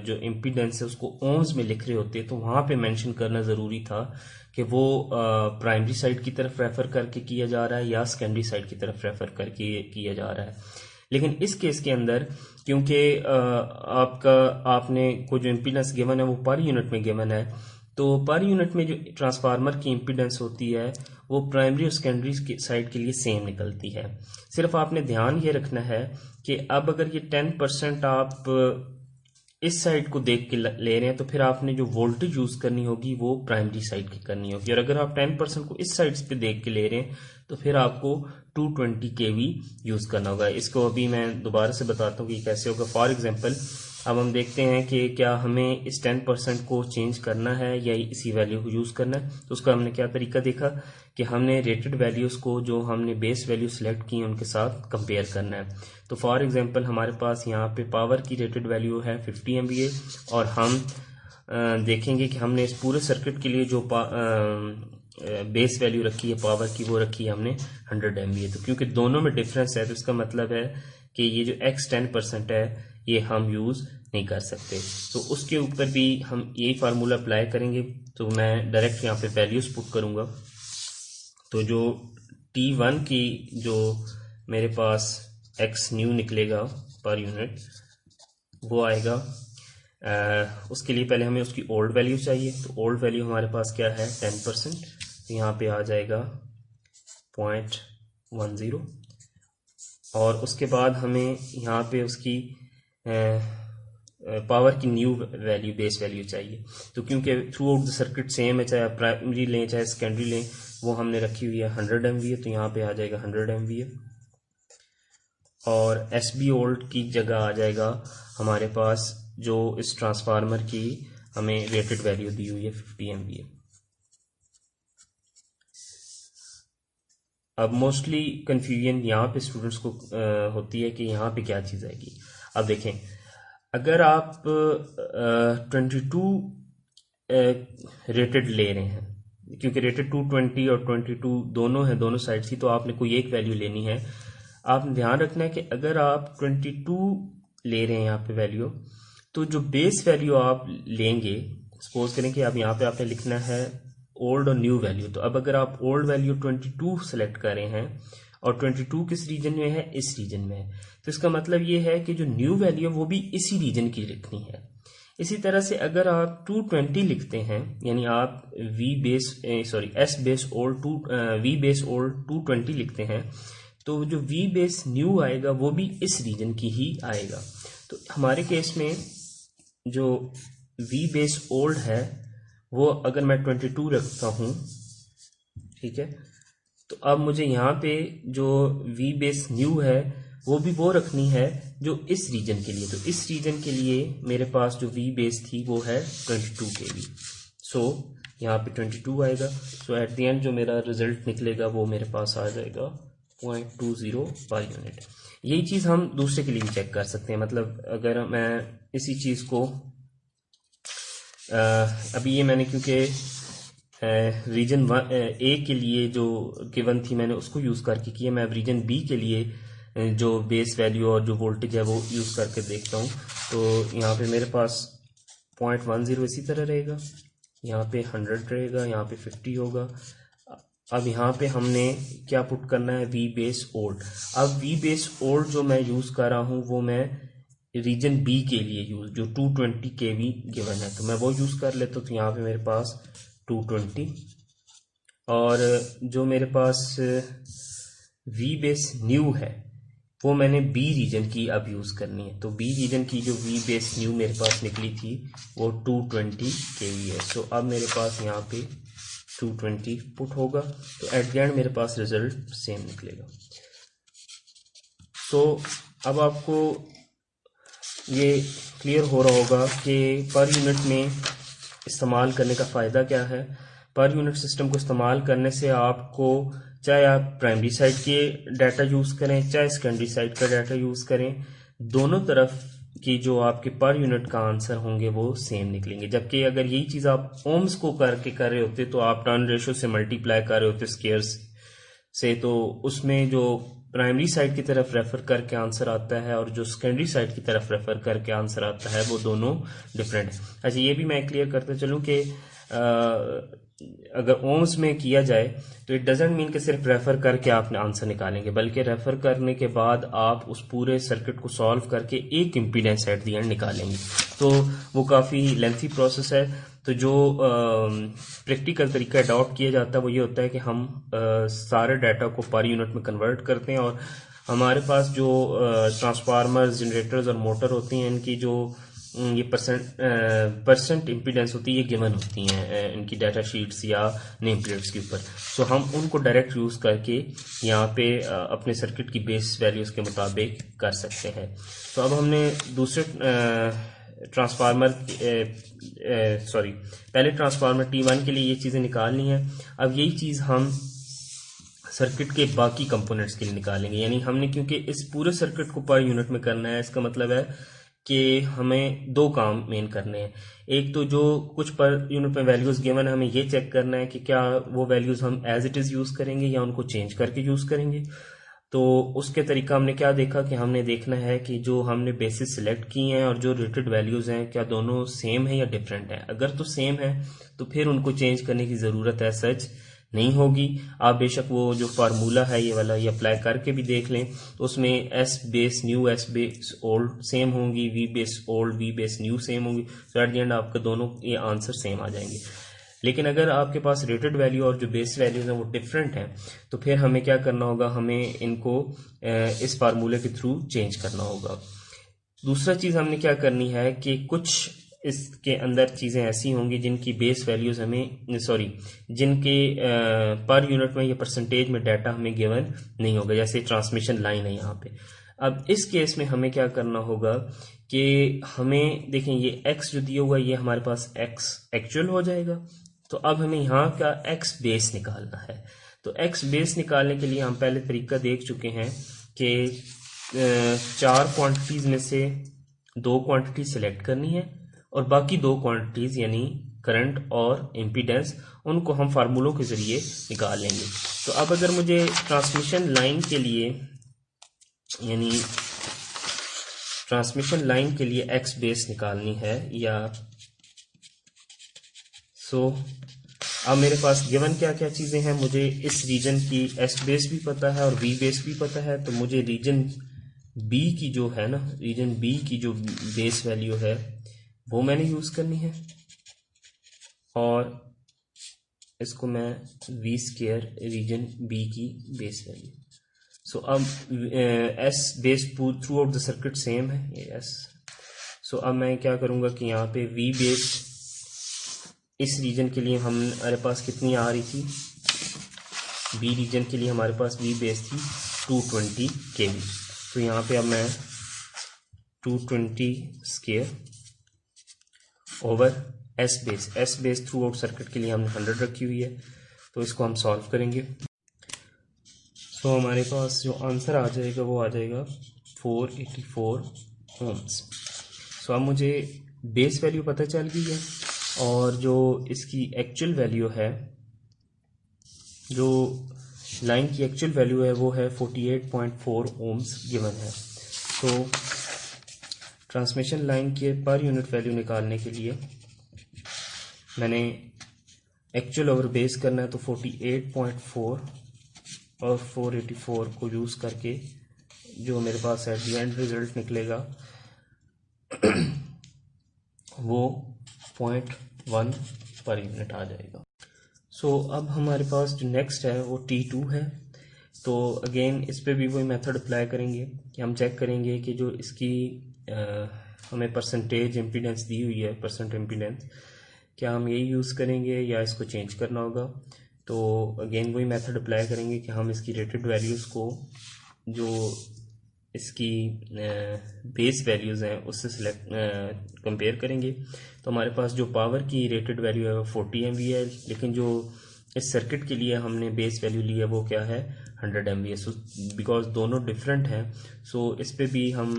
जो इम्पीडेंस है उसको ओम्स में लिख रहे होते तो वहाँ पे मेंशन करना ज़रूरी था कि वो प्राइमरी साइड की तरफ रेफर करके किया जा रहा है या सेकेंडरी साइड की तरफ रेफर करके किया जा रहा है। लेकिन इस केस के अंदर क्योंकि आपने को जो इम्पीडेंस गिवन है वो पर यूनिट में गिवन है, तो पर यूनिट में जो ट्रांसफार्मर की इम्पीडेंस होती है वो प्राइमरी और सेकेंडरी साइड के लिए सेम निकलती है। सिर्फ आपने ध्यान ये रखना है कि अब अगर ये 10% आप इस साइड को देख के ले रहे हैं तो फिर आपने जो वोल्टेज यूज करनी होगी वो प्राइमरी साइड की करनी होगी, और अगर आप 10% को इस साइड पे देख के ले रहे हैं तो फिर आपको 220 kV यूज करना होगा। इसको अभी मैं दोबारा से बताता हूँ कि कैसे होगा। फॉर एग्जांपल अब हम देखते हैं कि क्या हमें इस 10% को चेंज करना है या इसी वैल्यू को यूज करना है। तो उसका हमने क्या तरीका देखा कि हमने रेटेड वैल्यूज को जो हमने बेस वैल्यू सिलेक्ट की उनके साथ कंपेयर करना है। तो फॉर एग्जांपल हमारे पास यहाँ पे पावर की रेटेड वैल्यू है 50 MVA और हम देखेंगे कि हमने इस पूरे सर्किट के लिए जो बेस वैल्यू रखी है पावर की वो रखी है हमने 100 MVA। तो क्योंकि दोनों में डिफरेंस है तो इसका मतलब है कि ये जो x 10% है ये हम यूज नहीं कर सकते। तो उसके ऊपर भी हम यही फार्मूला अप्लाई करेंगे। तो मैं डायरेक्ट यहाँ पे वैल्यूज पुट करूंगा। तो जो T1 की जो मेरे पास x न्यू निकलेगा पर यूनिट वो आएगा उसके लिए पहले हमें उसकी ओल्ड वैल्यू चाहिए। तो ओल्ड वैल्यू हमारे पास क्या है 10%, तो यहाँ पे आ जाएगा 0.10। और उसके बाद हमें यहाँ पे उसकी पावर की न्यू वैल्यू बेस वैल्यू चाहिए। तो क्योंकि through out the circuit same है, चाहे आप प्राइमरी लें चाहे सेकेंडरी लें, वो हमने रखी हुई है 100 MVA। तो यहाँ पे आ जाएगा 100 MVA। और SB ओल्ड की जगह आ जाएगा हमारे पास जो इस ट्रांसफार्मर की हमें रेटेड वैल्यू दी हुई है 50 MVA। अब मोस्टली कंफ्यूजन यहाँ पे स्टूडेंट्स को होती है कि यहाँ पे क्या चीज़ आएगी। अब देखें, अगर आप 22 रेटेड ले रहे हैं, क्योंकि रेटेड 220 और 22 दोनों हैं दोनों साइड की, तो आपने कोई एक वैल्यू लेनी है। आपने ध्यान रखना है कि अगर आप 22 ले रहे हैं यहाँ पे वैल्यू, तो जो बेस वैल्यू आप लेंगे, सपोज करें कि अब यहाँ पे आपने लिखना है ओल्ड और न्यू वैल्यू, तो अब अगर आप ओल्ड वैल्यू 22 सेलेक्ट कर रहे हैं और 22 किस रीजन में है, इस रीजन में है, तो इसका मतलब ये है कि जो न्यू वैल्यू है वो भी इसी रीजन की लिखनी है। इसी तरह से अगर आप 220 लिखते हैं, यानी आप S base old V base old 220 लिखते हैं, तो जो वी बेस न्यू आएगा वो भी इस रीजन की ही आएगा। तो हमारे केस में जो वी बेस ओल्ड है वो अगर मैं 22 रखता हूँ, ठीक है, तो अब मुझे यहाँ पे जो वी बेस न्यू है वो भी वो रखनी है जो इस रीजन के लिए। तो इस रीजन के लिए मेरे पास जो वी बेस थी वो है 22 के लिए, सो यहाँ पे 22 आएगा। सो एट द एंड जो मेरा रिजल्ट निकलेगा वो मेरे पास आ जाएगा 0.20 पर यूनिट। यही चीज़ हम दूसरे के लिए भी चेक कर सकते हैं। मतलब अगर मैं इसी चीज़ को अभी ये मैंने क्योंकि रीजन ए के लिए जो गिवन थी मैंने उसको यूज़ करके किया, मैं अब रीजन बी के लिए जो बेस वैल्यू और जो वोल्टेज है वो यूज़ करके देखता हूँ। तो यहाँ पे मेरे पास 0.10 इसी तरह रहेगा, यहाँ पे 100 रहेगा, यहाँ पे 50 होगा। अब यहाँ पे हमने क्या पुट करना है, वी बेस ओल्ड। अब वी बेस ओल्ड जो मैं यूज़ कर रहा हूँ वो मैं रीजन बी के लिए यूज़, जो 220 kV गिवन है, तो मैं वो यूज़ कर लेता हूँ। तो यहाँ पे मेरे पास 220 और जो मेरे पास वी बेस न्यू है वो मैंने बी रीजन की अब यूज़ करनी है। तो बी रीजन की जो वी बेस न्यू मेरे पास निकली थी वो 220 kV है। सो अब मेरे पास यहाँ पे 220 पुट होगा, तो एट द एंड मेरे पास रिजल्ट सेम निकलेगा। तो अब आपको ये क्लियर हो रहा होगा कि पर यूनिट में इस्तेमाल करने का फ़ायदा क्या है। पर यूनिट सिस्टम को इस्तेमाल करने से आपको, चाहे आप प्राइमरी साइड के डाटा यूज़ करें चाहे सेकेंडरी साइड का डाटा यूज़ करें, दोनों तरफ की जो आपके पर यूनिट का आंसर होंगे वो सेम निकलेंगे। जबकि अगर यही चीज़ आप ओम्स को करके कर रहे होते तो आप टर्न रेशो से मल्टीप्लाई कर रहे होते स्केयर्स से, तो उसमें जो प्राइमरी साइड की तरफ रेफर करके आंसर आता है और जो सेकेंडरी साइड की तरफ रेफर करके आंसर आता है वो दोनों डिफरेंट है। अच्छा, ये भी मैं क्लियर करते चलूँ कि अगर ओम्स में किया जाए तो इट डजेंट मीन कि सिर्फ रेफर करके आपने आंसर निकालेंगे, बल्कि रेफर करने के बाद आप उस पूरे सर्किट को सॉल्व करके एक इम्पीडेंस एट द एंड निकालेंगे। तो वो काफ़ी लेंथी प्रोसेस है। तो जो प्रैक्टिकल तरीका अडॉप्ट किया जाता है वो ये होता है कि हम सारे डाटा को पर यूनिट में कन्वर्ट करते हैं और हमारे पास जो ट्रांसफार्मर्स, जनरेटर्स और मोटर होती हैं, इनकी जो ये परसेंट इम्पीडेंस होती है ये गिवन होती हैं इनकी डाटा शीट्स या नेम प्लेट्स के ऊपर। सो हम उनको डायरेक्ट यूज़ करके यहाँ पे अपने सर्किट की बेस वैल्यूज़ के मुताबिक कर सकते हैं। तो अब हमने दूसरे ट्रांसफार्मर पहले ट्रांसफार्मर T1 के लिए ये चीज़ें निकालनी है। अब यही चीज़ हम सर्किट के बाकी कंपोनेंट्स के लिए निकालेंगे। यानी हमने क्योंकि इस पूरे सर्किट को पर यूनिट में करना है, इसका मतलब है कि हमें दो काम मेन करने हैं। एक तो जो कुछ पर यूनिट में वैल्यूज़ गिवन है, हमें ये चेक करना है कि क्या वो वैल्यूज़ हम एज इट इज़ यूज़ करेंगे या उनको चेंज करके यूज़ करेंगे। तो उसके तरीका हमने क्या देखा कि हमने देखना है कि जो हमने बेसिस सिलेक्ट किए हैं और जो रेटेड वैल्यूज़ हैं क्या दोनों सेम है या डिफरेंट है। अगर तो सेम है तो फिर उनको चेंज करने की ज़रूरत है सच नहीं होगी। आप बेशक वो जो फार्मूला है ये वाला ये अप्लाई करके भी देख लें, तो उसमें S base new S base old same होंगी, V base old V base new same होंगी। तो एट द एंड आपका दोनों ये आंसर सेम आ जाएंगे। लेकिन अगर आपके पास रेटेड वैल्यू और जो बेस वैल्यूज हैं वो डिफरेंट हैं, तो फिर हमें क्या करना होगा, हमें इनको इस फार्मूले के थ्रू चेंज करना होगा। दूसरा चीज़ हमने क्या करनी है कि कुछ इसके अंदर चीज़ें ऐसी होंगी जिनकी बेस वैल्यूज़ हमें जिनके पर यूनिट में या परसेंटेज में डाटा हमें गिवन नहीं होगा, जैसे ट्रांसमिशन लाइन है यहाँ पे। अब इस केस में हमें क्या करना होगा कि हमें देखें ये x जो दिया हुआ ये हमारे पास x एक्चुअल हो जाएगा। तो अब हमें यहाँ का x बेस निकालना है। तो x बेस निकालने के लिए हम पहले तरीका देख चुके हैं कि 4 क्वांटिटीज़ में से 2 क्वांटिटी सिलेक्ट करनी है और बाकी 2 क्वांटिटीज़ यानी करंट और इम्पीडेंस उनको हम फार्मूलों के ज़रिए निकाल लेंगे। तो अब अगर मुझे ट्रांसमिशन लाइन के लिए यानी ट्रांसमिशन लाइन के लिए एक्स बेस निकालनी है या अब मेरे पास गिवन क्या क्या चीज़ें हैं, मुझे इस रीजन की एस बेस भी पता है और वी बेस भी पता है, तो मुझे रीजन बी की जो है ना, रीजन बी की जो बेस वैल्यू है वो मैंने यूज़ करनी है और इसको मैं वी स्क्वायर रीजन बी की बेस वैल्यू। सो अब S base through out the circuit same है ये एस। सो अब मैं क्या करूँगा कि यहाँ पे वी बेस इस रीजन के लिए हमारे पास कितनी आ रही थी, बी रीजन के लिए हमारे पास वी बेस थी 220 kV। तो यहाँ पे अब मैं 220 square over S base through out circuit के लिए हमने 100 रखी हुई है, तो इसको हम सॉल्व करेंगे। सो हमारे पास जो आंसर आ जाएगा वो आ जाएगा 484 ओम्स। सो अब मुझे बेस वैल्यू पता चल गई है और जो इसकी एक्चुअल वैल्यू है, जो लाइन की एक्चुअल वैल्यू है वो है 48.4 ओम्स गिवन है। तो ट्रांसमिशन लाइन के पर यूनिट वैल्यू निकालने के लिए मैंने एक्चुअल ओवर बेस करना है, तो 48.4 और 484 को यूज़ करके जो मेरे पास एट द एंड रिजल्ट निकलेगा वो 0.1 पर यूनिट आ जाएगा। सो अब हमारे पास जो नेक्स्ट है वो T2 है। तो अगेन इस पे भी वही मेथड अप्लाई करेंगे कि हम चेक करेंगे कि जो इसकी हमें परसेंटेज इम्पीडेंस दी हुई है, परसेंट इम्पीडेंस, क्या हम यही यूज़ करेंगे या इसको चेंज करना होगा। तो अगेन वही मेथड अप्लाई करेंगे कि हम इसकी रेटेड वैल्यूज़ को जो इसकी बेस वैल्यूज़ हैं उससे सिलेक्ट कंपेयर करेंगे। तो हमारे पास जो पावर की रेटेड वैल्यू है वो 40 MV है, लेकिन जो इस सर्किट के लिए हमने बेस वैल्यू ली है वो क्या है 100 MV है। सो बिकॉज दोनों डिफरेंट हैं, सो इस पे भी हम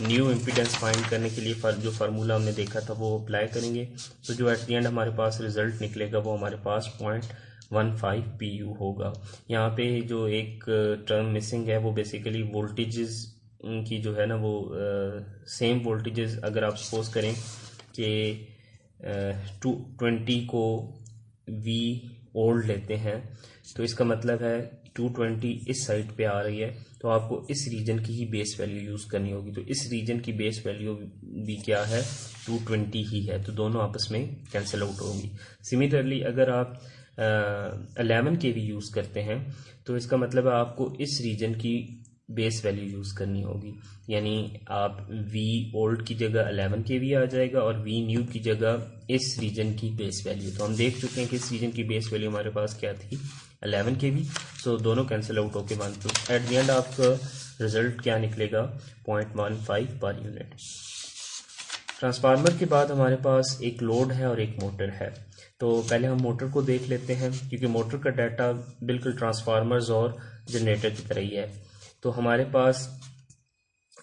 न्यू इम्पीडेंस फाइंड करने के लिए जो फार्मूला हमने देखा था वो अप्लाई करेंगे। तो जो एट द एंड हमारे पास रिजल्ट निकलेगा वो हमारे पास 0.15 PU होगा। यहाँ पे जो एक टर्म मिसिंग है वो बेसिकली वोल्टेजेस की जो है ना वो सेम वोल्टेजेस अगर आप सपोज करें कि 220 को वी ओल्ड लेते हैं तो इसका मतलब है 220 इस साइड पे आ रही है, तो आपको इस रीजन की ही बेस वैल्यू यूज़ करनी होगी। तो इस रीजन की बेस वैल्यू भी क्या है 220 ही है, तो दोनों आपस में कैंसिल आउट होंगी। सिमिलरली अगर आप 11 kV यूज़ करते हैं तो इसका मतलब है आपको इस रीजन की बेस वैल्यू यूज़ करनी होगी, यानी आप V ओल्ड की जगह 11 kV आ जाएगा और V न्यू की जगह इस रीजन की बेस वैल्यू। तो हम देख चुके हैं कि इस रीजन की बेस वैल्यू हमारे पास क्या थी 11 kV। सो दोनों कैंसिल आउट होके 1 टू एट द एंड आपका रिजल्ट क्या निकलेगा 0.15 पर यूनिट। ट्रांसफार्मर के बाद हमारे पास एक लोड है और एक मोटर है। तो पहले हम मोटर को देख लेते हैं क्योंकि मोटर का डाटा बिल्कुल ट्रांसफार्मर्स और जनरेटर की तरह ही है। तो हमारे पास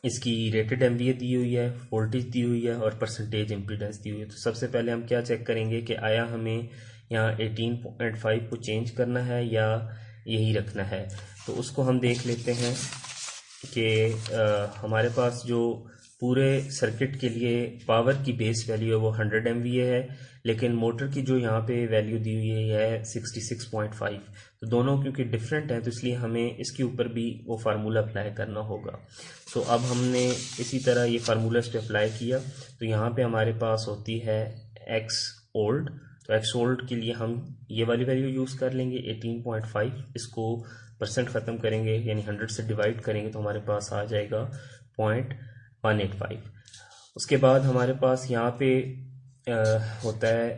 इसकी रेटेड MVA दी हुई है, वोल्टेज दी हुई है और परसेंटेज इम्पीडेंस दी हुई है। तो सबसे पहले हम क्या चेक करेंगे कि आया हमें यहाँ 18.5 को चेंज करना है या यही रखना है। तो उसको हम देख लेते हैं कि हमारे पास जो पूरे सर्किट के लिए पावर की बेस वैल्यू है वो 100 MVA है, लेकिन मोटर की जो यहाँ पे वैल्यू दी हुई है 66.5। तो दोनों क्योंकि डिफरेंट हैं तो इसलिए हमें इसके ऊपर भी वो फार्मूला अप्लाई करना होगा। तो अब हमने इसी तरह ये फार्मूला इस पर अप्लाई किया, तो यहाँ पे हमारे पास होती है एक्स ओल्ड। तो एक्स ओल्ड के लिए हम ये वाली वैल्यू यूज़ कर लेंगे 18.5, इसको परसेंट ख़त्म करेंगे यानी 100 से डिवाइड करेंगे तो हमारे पास आ जाएगा 0.185। उसके बाद हमारे पास यहाँ पे होता है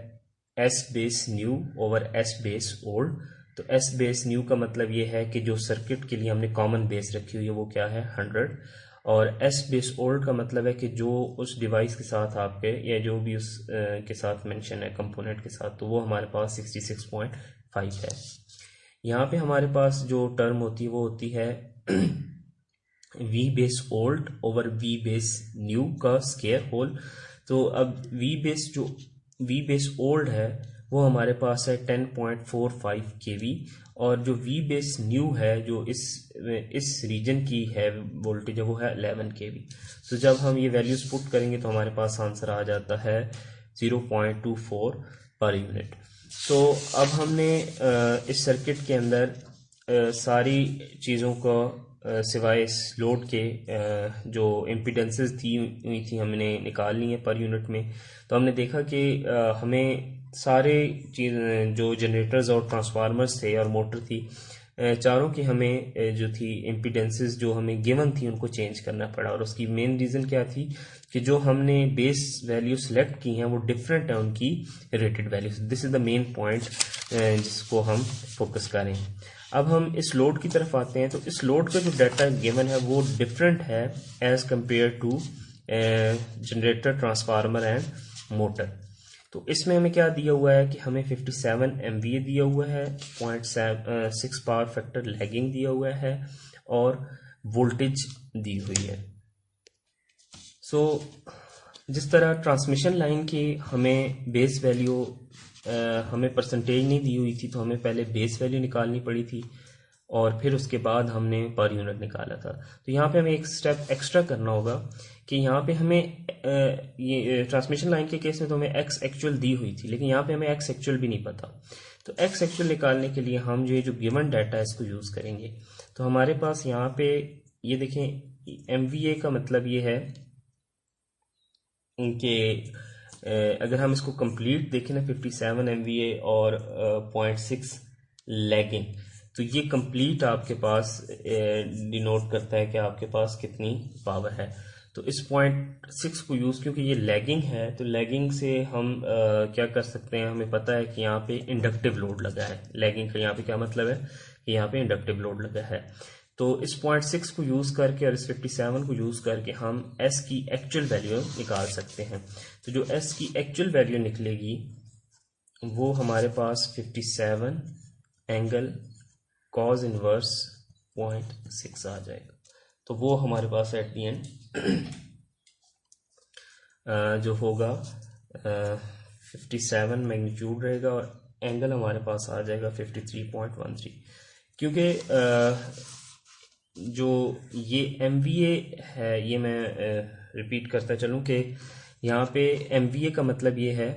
S base new over S base old. तो एस बेस न्यू का मतलब ये है कि जो सर्किट के लिए हमने कॉमन बेस रखी हुई है वो क्या है 100, और एस बेस ओल्ड का मतलब है कि जो उस डिवाइस के साथ आपके या जो भी उस के साथ मेंशन है कंपोनेंट के साथ, तो वो हमारे पास 66.5 है। यहाँ पे हमारे पास जो टर्म होती है वो होती है we base old over we base new का स्क्वायर होल। तो अब वी बेस ओल्ड है वो हमारे पास है 10.45 kV, और जो वी बेस न्यू है जो इस रीजन की है वोल्टेज वो है 11 kV। तो जब हम ये वैल्यूज पुट करेंगे तो हमारे पास आंसर आ जाता है 0.24 पर यूनिट। तो अब हमने इस सर्किट के अंदर सारी चीज़ों को सिवाय इस लोड के जो इम्पीडेंसेस दी हुई थी हमने निकाल ली है पर यूनिट में। तो हमने देखा कि हमें सारे चीज़ जो जनरेटर्स और ट्रांसफार्मर्स थे और मोटर थी, चारों की हमें जो थी इम्पीडेंसेस जो हमें गिवन थी उनको चेंज करना पड़ा। और उसकी मेन रीज़न क्या थी कि जो हमने बेस वैल्यू सेलेक्ट की हैं वो डिफरेंट है उनकी rated value. This is the main point जिसको हम फोकस करें। अब हम इस लोड की तरफ आते हैं। तो इस लोड का जो डाटा गिवन है वो डिफरेंट है as compare to generator, transformer and motor. तो इसमें हमें क्या दिया हुआ है कि हमें 57 MVA दिया हुआ है, 0.6 पावर फैक्टर लैगिंग दिया हुआ है और वोल्टेज दी हुई है। सो जिस तरह ट्रांसमिशन लाइन की हमें बेस वैल्यू हमें परसेंटेज नहीं दी हुई थी, तो हमें पहले बेस वैल्यू निकालनी पड़ी थी और फिर उसके बाद हमने पर यूनिट निकाला था। तो यहाँ पे हमें एक स्टेप एक्स्ट्रा करना होगा कि यहाँ पे हमें ये ट्रांसमिशन लाइन के केस में तो हमें एक्स एक्चुअल दी हुई थी, लेकिन यहाँ पे हमें एक्स एक्चुअल भी नहीं पता। तो एक्स एक्चुअल निकालने के लिए हम जो गिवन डाटा है इसको यूज़ करेंगे। तो हमारे पास यहाँ पे ये देखें MVA का मतलब ये है कि अगर हम इसको कंप्लीट देखें ना 57 MVA और 0.6 लैगिंग, तो ये कंप्लीट आपके पास डिनोट करता है कि आपके पास कितनी पावर है। तो इस 0.6 को यूज़, क्योंकि ये लैगिंग है तो लैगिंग से हम क्या कर सकते हैं, हमें पता है कि यहाँ पे इंडक्टिव लोड लगा है। लैगिंग का यहाँ पे क्या मतलब है कि यहाँ पे इंडक्टिव लोड लगा है। तो इस 0.6 को यूज़ करके और इस 57 को यूज़ करके हम S की एक्चुअल वैल्यू निकाल सकते हैं। तो जो S की एक्चुअल वैल्यू निकलेगी वो हमारे पास 57 एंगल कॉज इनवर्स 0.6 आ जाएगा। तो वो हमारे पास एट दी एंड जो होगा 57 मैग्नीट्यूड रहेगा और एंगल हमारे पास आ जाएगा 53.13। क्योंकि जो ये MVA है, ये मैं रिपीट करता चलूँ कि यहाँ पे MVA का मतलब ये है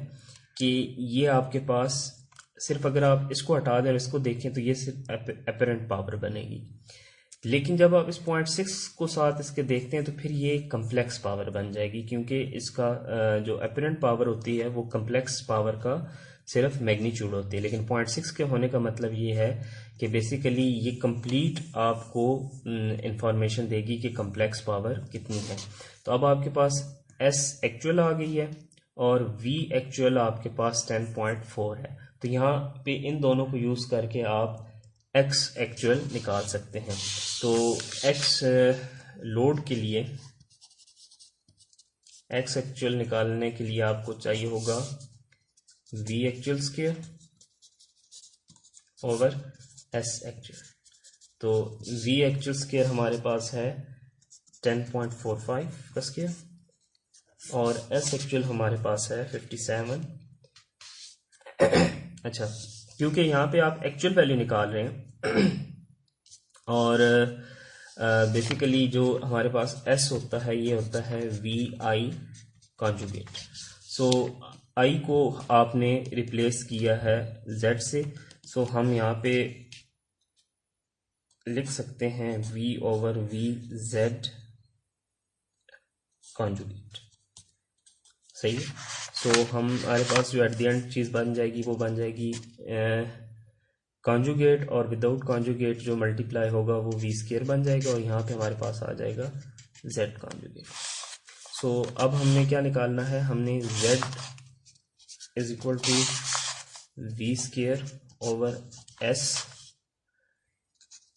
कि ये आपके पास सिर्फ अगर आप इसको हटा दें और इसको देखें तो ये सिर्फ अपरेंट पावर बनेगी, लेकिन जब आप इस 0.6 को साथ इसके देखते हैं तो फिर ये कम्प्लेक्स पावर बन जाएगी, क्योंकि इसका जो अपरेंट पावर होती है वो कम्प्लेक्स पावर का सिर्फ मैग्नीट्यूड होती है। लेकिन 0.6 के होने का मतलब ये है कि बेसिकली ये कंप्लीट आपको इंफॉर्मेशन देगी कि कम्प्लेक्स पावर कितनी है। तो अब आपके पास S एक्चुअल आ गई है और V एक्चुअल आपके पास 10.4 है। तो यहाँ पे इन दोनों को यूज़ करके आप X एक्चुअल निकाल सकते हैं। तो X लोड के लिए X एक्चुअल निकालने के लिए आपको चाहिए होगा V actual square over S actual. तो V एक्चुअल स्क्वायर हमारे पास है 10.45 का स्क्वायर और S एक्चुअल हमारे पास है 57। अच्छा, क्योंकि यहाँ पे आप एक्चुअल वैल्यू निकाल रहे हैं और बेसिकली जो हमारे पास S होता है ये होता है VI कॉन्जुगेट। सो I को आपने रिप्लेस किया है Z से, सो हम यहाँ पे लिख सकते हैं V over V Z conjugate. सही है। सो हमारे पास जो एट द एंड चीज़ बन जाएगी वो बन जाएगी कॉन्जुगेट, और विदाउट कॉन्जुगेट जो मल्टीप्लाई होगा वो V स्क्वायर बन जाएगा और यहाँ पे हमारे पास आ जाएगा Z कॉन्जुगेट। सो अब हमने क्या निकालना है, हमने Z is equal to V square over S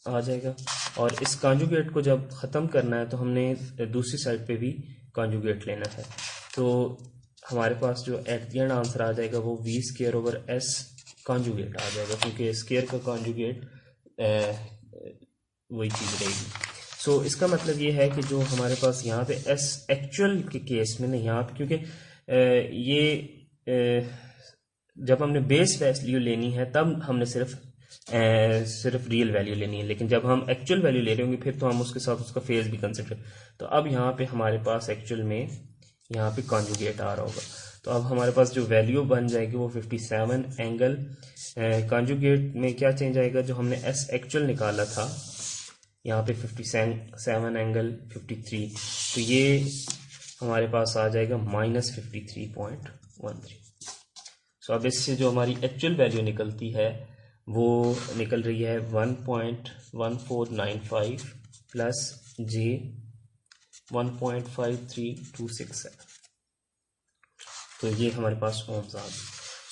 आ जाएगा, और इस कॉन्जुगेट को जब ख़त्म करना है तो हमने दूसरी साइड पे भी कॉन्जुगेट लेना है। तो हमारे पास जो एट द एंड आंसर आ जाएगा वो V square over S conjugate आ जाएगा, क्योंकि स्क्वायर का कॉन्जुगेट वही चीज़ रहेगी। सो इसका मतलब ये है कि जो हमारे पास यहाँ पे S एक्चुअल के केस में नहीं, यहाँ पे क्योंकि ये जब हमने बेस वैल्यू लेनी है तब हमने सिर्फ रियल वैल्यू लेनी है, लेकिन जब हम एक्चुअल वैल्यू ले रहे होंगे फिर तो हम उसके साथ उसका फेज भी कंसिडर। तो अब यहाँ पे हमारे पास एक्चुअल में यहाँ पे कॉन्जुगेट आ रहा होगा, तो अब हमारे पास जो वैल्यू बन जाएगी वो 57 एंगल, कॉन्जुगेट में क्या चेंज आएगा, जो हमने एस एक्चुअल निकाला था यहाँ पे 57 एंगल 53, तो ये हमारे पास आ जाएगा -53.13। सो अब इससे जो हमारी एक्चुअल वैल्यू निकलती है वो निकल रही है 1.1495 प्लस जे 1.53267। तो ये हमारे पास ओम्स आ गई।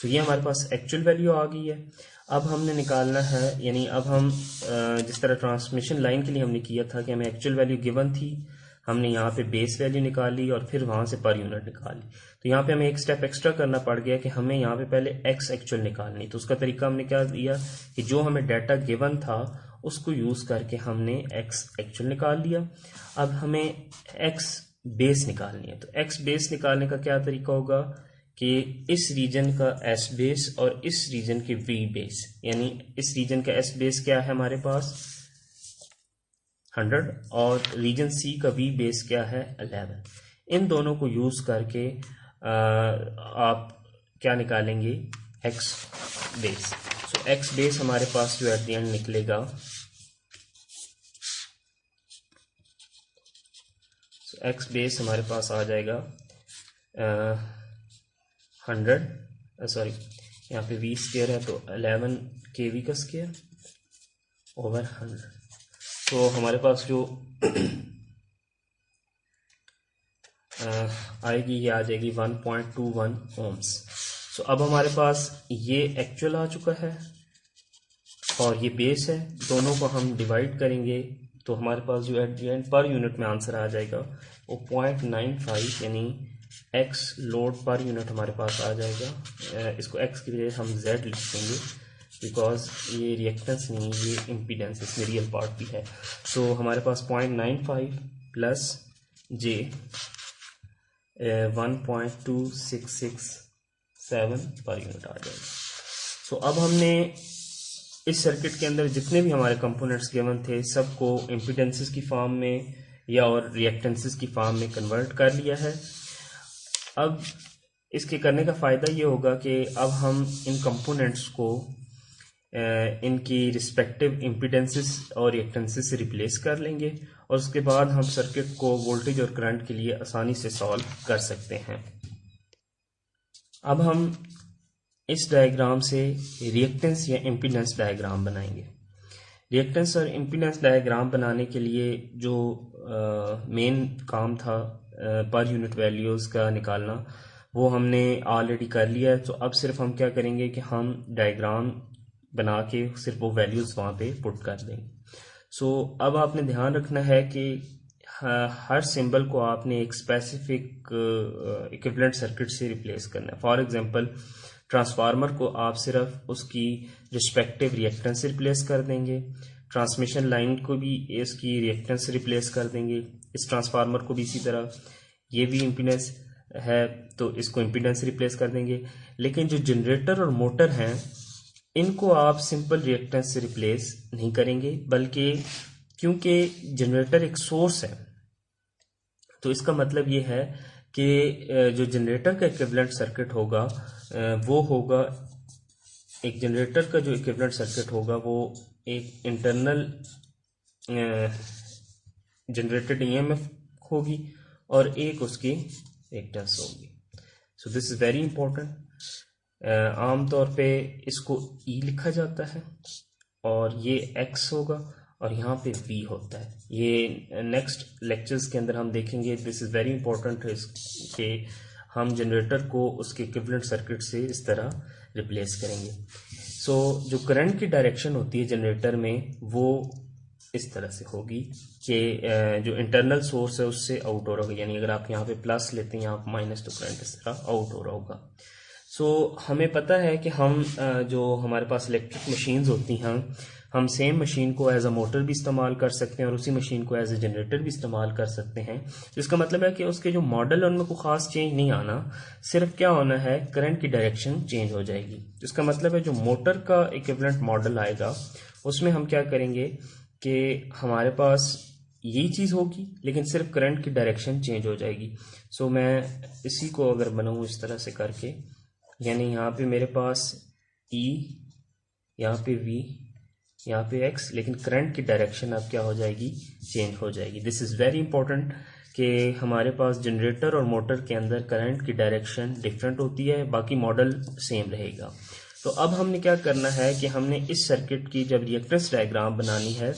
तो ये हमारे पास एक्चुअल वैल्यू आ गई है। अब हमने निकालना है, यानी अब हम जिस तरह ट्रांसमिशन लाइन के लिए हमने किया था कि हमें एक्चुअल वैल्यू गिवन थी, हमने यहाँ पे बेस वैल्यू निकाली और फिर वहाँ से पर यूनिट निकाली। तो यहाँ पे हमें एक स्टेप एक्स्ट्रा करना पड़ गया कि हमें यहाँ पे पहले एक्स एक्चुअल निकालनी। तो उसका तरीका हमने क्या दिया कि जो हमें डाटा गिवन था उसको यूज़ करके हमने एक्स एक्चुअल निकाल लिया। अब हमें एक्स बेस निकालनी है। तो एक्स बेस निकालने का क्या तरीका होगा कि इस रीजन का एस बेस और इस रीजन के वी बेस, यानी इस रीजन का एस बेस क्या है हमारे पास 100 और रीजन सी का वी बेस क्या है 11। इन दोनों को यूज करके आप क्या निकालेंगे, एक्स बेस। सो एक्स बेस हमारे पास जो एट द एंड निकलेगा, सो एक्स बेस हमारे पास आ जाएगा 100, सॉरी यहाँ पे वी स्क्वायर है तो 11 के वी का स्क्वायर ओवर 100। तो हमारे पास जो आएगी ये आ जाएगी 1.21 ओम्स। सो अब हमारे पास ये एक्चुअल आ चुका है और ये बेस है, दोनों को हम डिवाइड करेंगे तो हमारे पास जो at the and per unit में आंसर आ जाएगा वो 0.95, यानी एक्स लोड पर यूनिट हमारे पास आ जाएगा। इसको एक्स की बजाय हम जेड लिख देंगे बिकॉज ये रिएक्टेंस नहीं, ये इम्पीडेंस, इसमें रियल पार्ट भी है। तो हमारे पास 0.95 प्लस जे 1.2667 पर यूनिट आ जाएगा। सो अब हमने इस सर्किट के अंदर जितने भी हमारे कंपोनेंट्स गिवन थे सबको इम्पीडेंसेस की फॉर्म में या और रिएक्टेंसेस की फॉर्म में कन्वर्ट कर लिया है। अब इसके करने का फ़ायदा ये होगा कि अब हम इन कंपोनेंट्स को इनकी रिस्पेक्टिव इम्पीडेंसेस और रिएक्टेंसेस से रिप्लेस कर लेंगे और उसके बाद हम सर्किट को वोल्टेज और करंट के लिए आसानी से सॉल्व कर सकते हैं। अब हम इस डायग्राम से रिएक्टेंस या इम्पीडेंस डायग्राम बनाएंगे। रिएक्टेंस और इम्पीडेंस डायग्राम बनाने के लिए जो मेन काम था पर यूनिट वैल्यूज़ का निकालना, वो हमने ऑलरेडी कर लिया है। तो अब सिर्फ हम क्या करेंगे कि हम डायग्राम बना के सिर्फ वो वैल्यूज़ वहाँ पे पुट कर देंगे। सो अब आपने ध्यान रखना है कि हर सिंबल को आपने एक स्पेसिफिक इक्विवेलेंट सर्किट से रिप्लेस करना है। फॉर एग्जांपल ट्रांसफार्मर को आप सिर्फ उसकी रिस्पेक्टिव रिएक्टेंस से रिप्लेस कर देंगे, ट्रांसमिशन लाइन को भी इसकी रिएक्टेंस से रिप्लेस कर देंगे, इस ट्रांसफार्मर को भी इसी तरह, ये भी इम्पीडेंस है तो इसको इम्पीडेंस से रिप्लेस कर देंगे। लेकिन जो जनरेटर और मोटर हैं इनको आप सिंपल रिएक्टेंस से रिप्लेस नहीं करेंगे, बल्कि क्योंकि जनरेटर एक सोर्स है तो इसका मतलब ये है कि जो जनरेटर का इक्विवेलेंट सर्किट होगा वो होगा, एक जनरेटर का जो इक्विवेलेंट सर्किट होगा वो एक इंटरनल जनरेटेड ईएमएफ होगी और एक उसकी रिएक्टेंस होगी। So this is very important. आमतौर पे इसको ई लिखा जाता है और ये एक्स होगा और यहाँ पे वी होता है। ये नेक्स्ट लेक्चर्स के अंदर हम देखेंगे। दिस इज़ वेरी इंपॉर्टेंट कि हम जनरेटर को उसके इक्विवेलेंट सर्किट से इस तरह रिप्लेस करेंगे। सो जो करंट की डायरेक्शन होती है जनरेटर में वो इस तरह से होगी कि जो इंटरनल सोर्स है उससे आउट हो रहा होगा, यानी अगर आप यहाँ पे प्लस लेते हैं यहाँ पे माइनस, तो करंट इस तरह आउट हो रहा होगा। हमें पता है कि हम जो हमारे पास इलेक्ट्रिक मशीन्स होती हैं, हम सेम मशीन को एज अ मोटर भी इस्तेमाल कर सकते हैं और उसी मशीन को एज अ जनरेटर भी इस्तेमाल कर सकते हैं। जिसका मतलब है कि उसके जो मॉडल है उनमें कोई ख़ास चेंज नहीं आना, सिर्फ क्या होना है, करंट की डायरेक्शन चेंज हो जाएगी। इसका मतलब है जो मोटर का इक्विवेलेंट मॉडल आएगा उसमें हम क्या करेंगे कि हमारे पास यही चीज़ होगी लेकिन सिर्फ करंट की डायरेक्शन चेंज हो जाएगी। मैं इसी को अगर बनाऊँ इस तरह से करके, यानी यहाँ पे मेरे पास E, यहाँ पे V, यहाँ पे X, लेकिन करंट की डायरेक्शन अब क्या हो जाएगी, चेंज हो जाएगी। दिस इज़ वेरी इंपॉर्टेंट कि हमारे पास जनरेटर और मोटर के अंदर करंट की डायरेक्शन डिफरेंट होती है, बाकी मॉडल सेम रहेगा। तो अब हमने क्या करना है कि हमने इस सर्किट की जब रिएक्टेंस डायग्राम बनानी है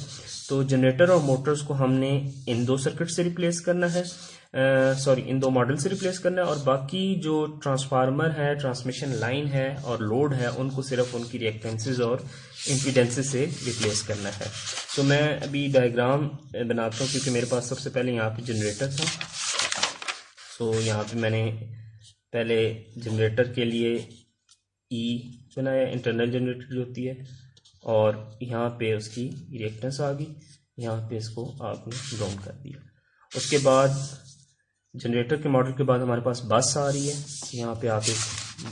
तो जनरेटर और मोटर्स को हमने इन दो सर्किट से रिप्लेस करना है, इन दो मॉडल से रिप्लेस करना है, और बाकी जो ट्रांसफार्मर है, ट्रांसमिशन लाइन है और लोड है उनको सिर्फ उनकी रिएक्टेंसेस और इम्पीडेंसेस से रिप्लेस करना है। मैं अभी डायग्राम बनाता हूँ क्योंकि मेरे पास सबसे पहले यहाँ पे जनरेटर था। यहाँ पे मैंने पहले जनरेटर के लिए ई बनाया, इंटरनल जनरेटर जो होती है, और यहाँ पे उसकी रिएक्टेंस आ गई, यहाँ पे इसको आपने ग्राउंड कर दिया। उसके बाद जनरेटर के मॉडल के बाद हमारे पास बस आ रही है, यहाँ पे आप एक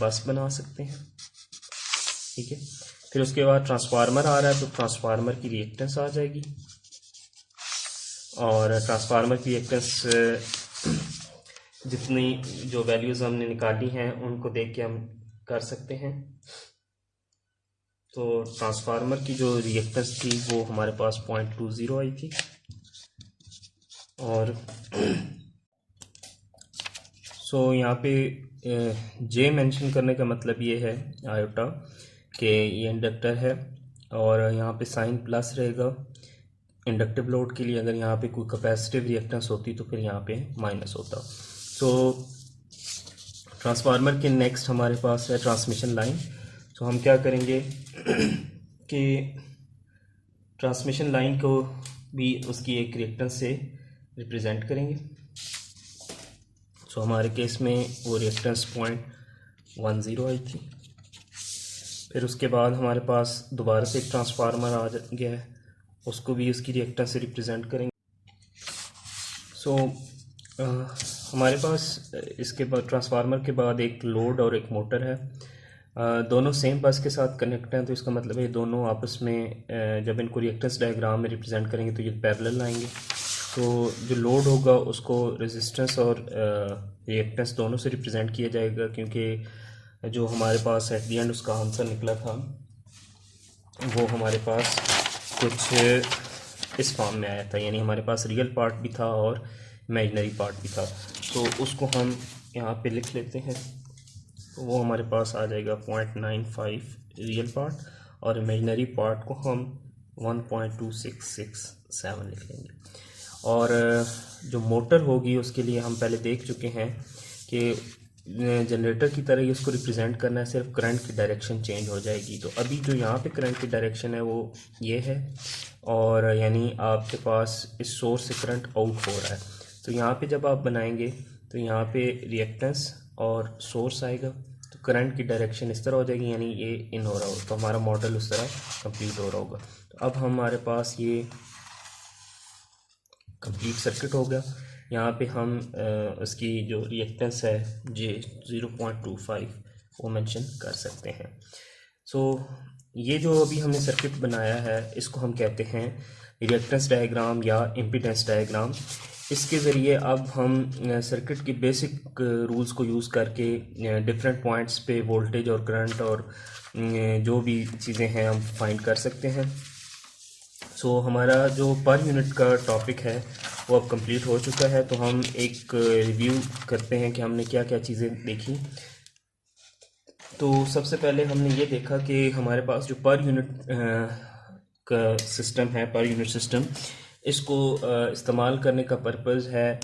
बस बना सकते हैं, ठीक है। फिर उसके बाद ट्रांसफार्मर आ रहा है तो ट्रांसफार्मर की रिएक्टेंस आ जाएगी, और ट्रांसफार्मर की रिएक्टेंस जितनी जो वैल्यूज़ हमने निकाली हैं उनको देख के हम कर सकते हैं। तो ट्रांसफार्मर की जो रिएक्टेंस थी वो हमारे पास 0.20 आई थी, और यहाँ पे जे मेंशन करने का मतलब ये है आयोटा कि ये इंडक्टर है, और यहाँ पे साइन प्लस रहेगा इंडक्टिव लोड के लिए। अगर यहाँ पे कोई कैपेसिटिव रिएक्टेंस होती तो फिर यहाँ पे माइनस होता। ट्रांसफार्मर के नेक्स्ट हमारे पास है ट्रांसमिशन लाइन। हम क्या करेंगे कि ट्रांसमिशन लाइन को भी उसकी एक रिएक्टेंस से रिप्रेजेंट करेंगे। हमारे केस में वो रिएक्टेंस 0.10 आई थी। फिर उसके बाद हमारे पास दोबारा से एक ट्रांसफार्मर आ गया है, उसको भी उसकी रिएक्टेंस से रिप्रेजेंट करेंगे। हमारे पास इसके बाद ट्रांसफार्मर के बाद एक लोड और एक मोटर है, दोनों सेम बस के साथ कनेक्ट हैं, तो इसका मतलब है दोनों आपस में जब इनको रिएक्टेंस डायग्राम में रिप्रेजेंट करेंगे तो ये पैरेलल आएंगे। जो लोड होगा उसको रेजिस्टेंस और रिएक्टेंस दोनों से रिप्रेजेंट किया जाएगा, क्योंकि जो हमारे पास एट द एंड उसका आंसर निकला था वो हमारे पास कुछ इस फॉर्म में आया था, यानी हमारे पास रियल पार्ट भी था और इमेजिनरी पार्ट भी था। उसको हम यहाँ पे लिख लेते हैं, तो वो हमारे पास आ जाएगा 0.95 रियल पार्ट, और इमेजिनरी पार्ट को हम 1.2667 लिख लेंगे। और जो मोटर होगी उसके लिए हम पहले देख चुके हैं कि जनरेटर की तरह ही उसको रिप्रेजेंट करना है, सिर्फ करंट की डायरेक्शन चेंज हो जाएगी। तो अभी जो यहाँ पे करंट की डायरेक्शन है वो ये है, और यानी आपके पास इस सोर्स से करंट आउट हो रहा है। तो यहाँ पे जब आप बनाएंगे तो यहाँ पे रिएक्टेंस और सोर्स आएगा, तो करंट की डायरेक्शन इस तरह हो जाएगी, यानी ये इन हो रहा होगा, तो हमारा मॉडल उस तरह कंप्लीट हो रहा होगा। तो अब हमारे पास ये कंप्लीट सर्किट हो गया। यहाँ पे हम उसकी जो रिएक्टेंस है जे 0.25 वो मेंशन कर सकते हैं। ये जो अभी हमने सर्किट बनाया है इसको हम कहते हैं रिएक्टेंस डायग्राम या इम्पीडेंस डायग्राम। इसके ज़रिए अब हम सर्किट की बेसिक रूल्स को यूज़ करके डिफरेंट पॉइंट्स पे वोल्टेज और करंट और जो भी चीज़ें हैं हम फाइंड कर सकते हैं। हमारा जो पर यूनिट का टॉपिक है वो अब कंप्लीट हो चुका है। तो हम एक रिव्यू करते हैं कि हमने क्या क्या चीज़ें देखी। तो सबसे पहले हमने ये देखा कि हमारे पास जो पर यूनिट का सिस्टम है, पर यूनिट सिस्टम, इसको इस्तेमाल करने का पर्पज़ है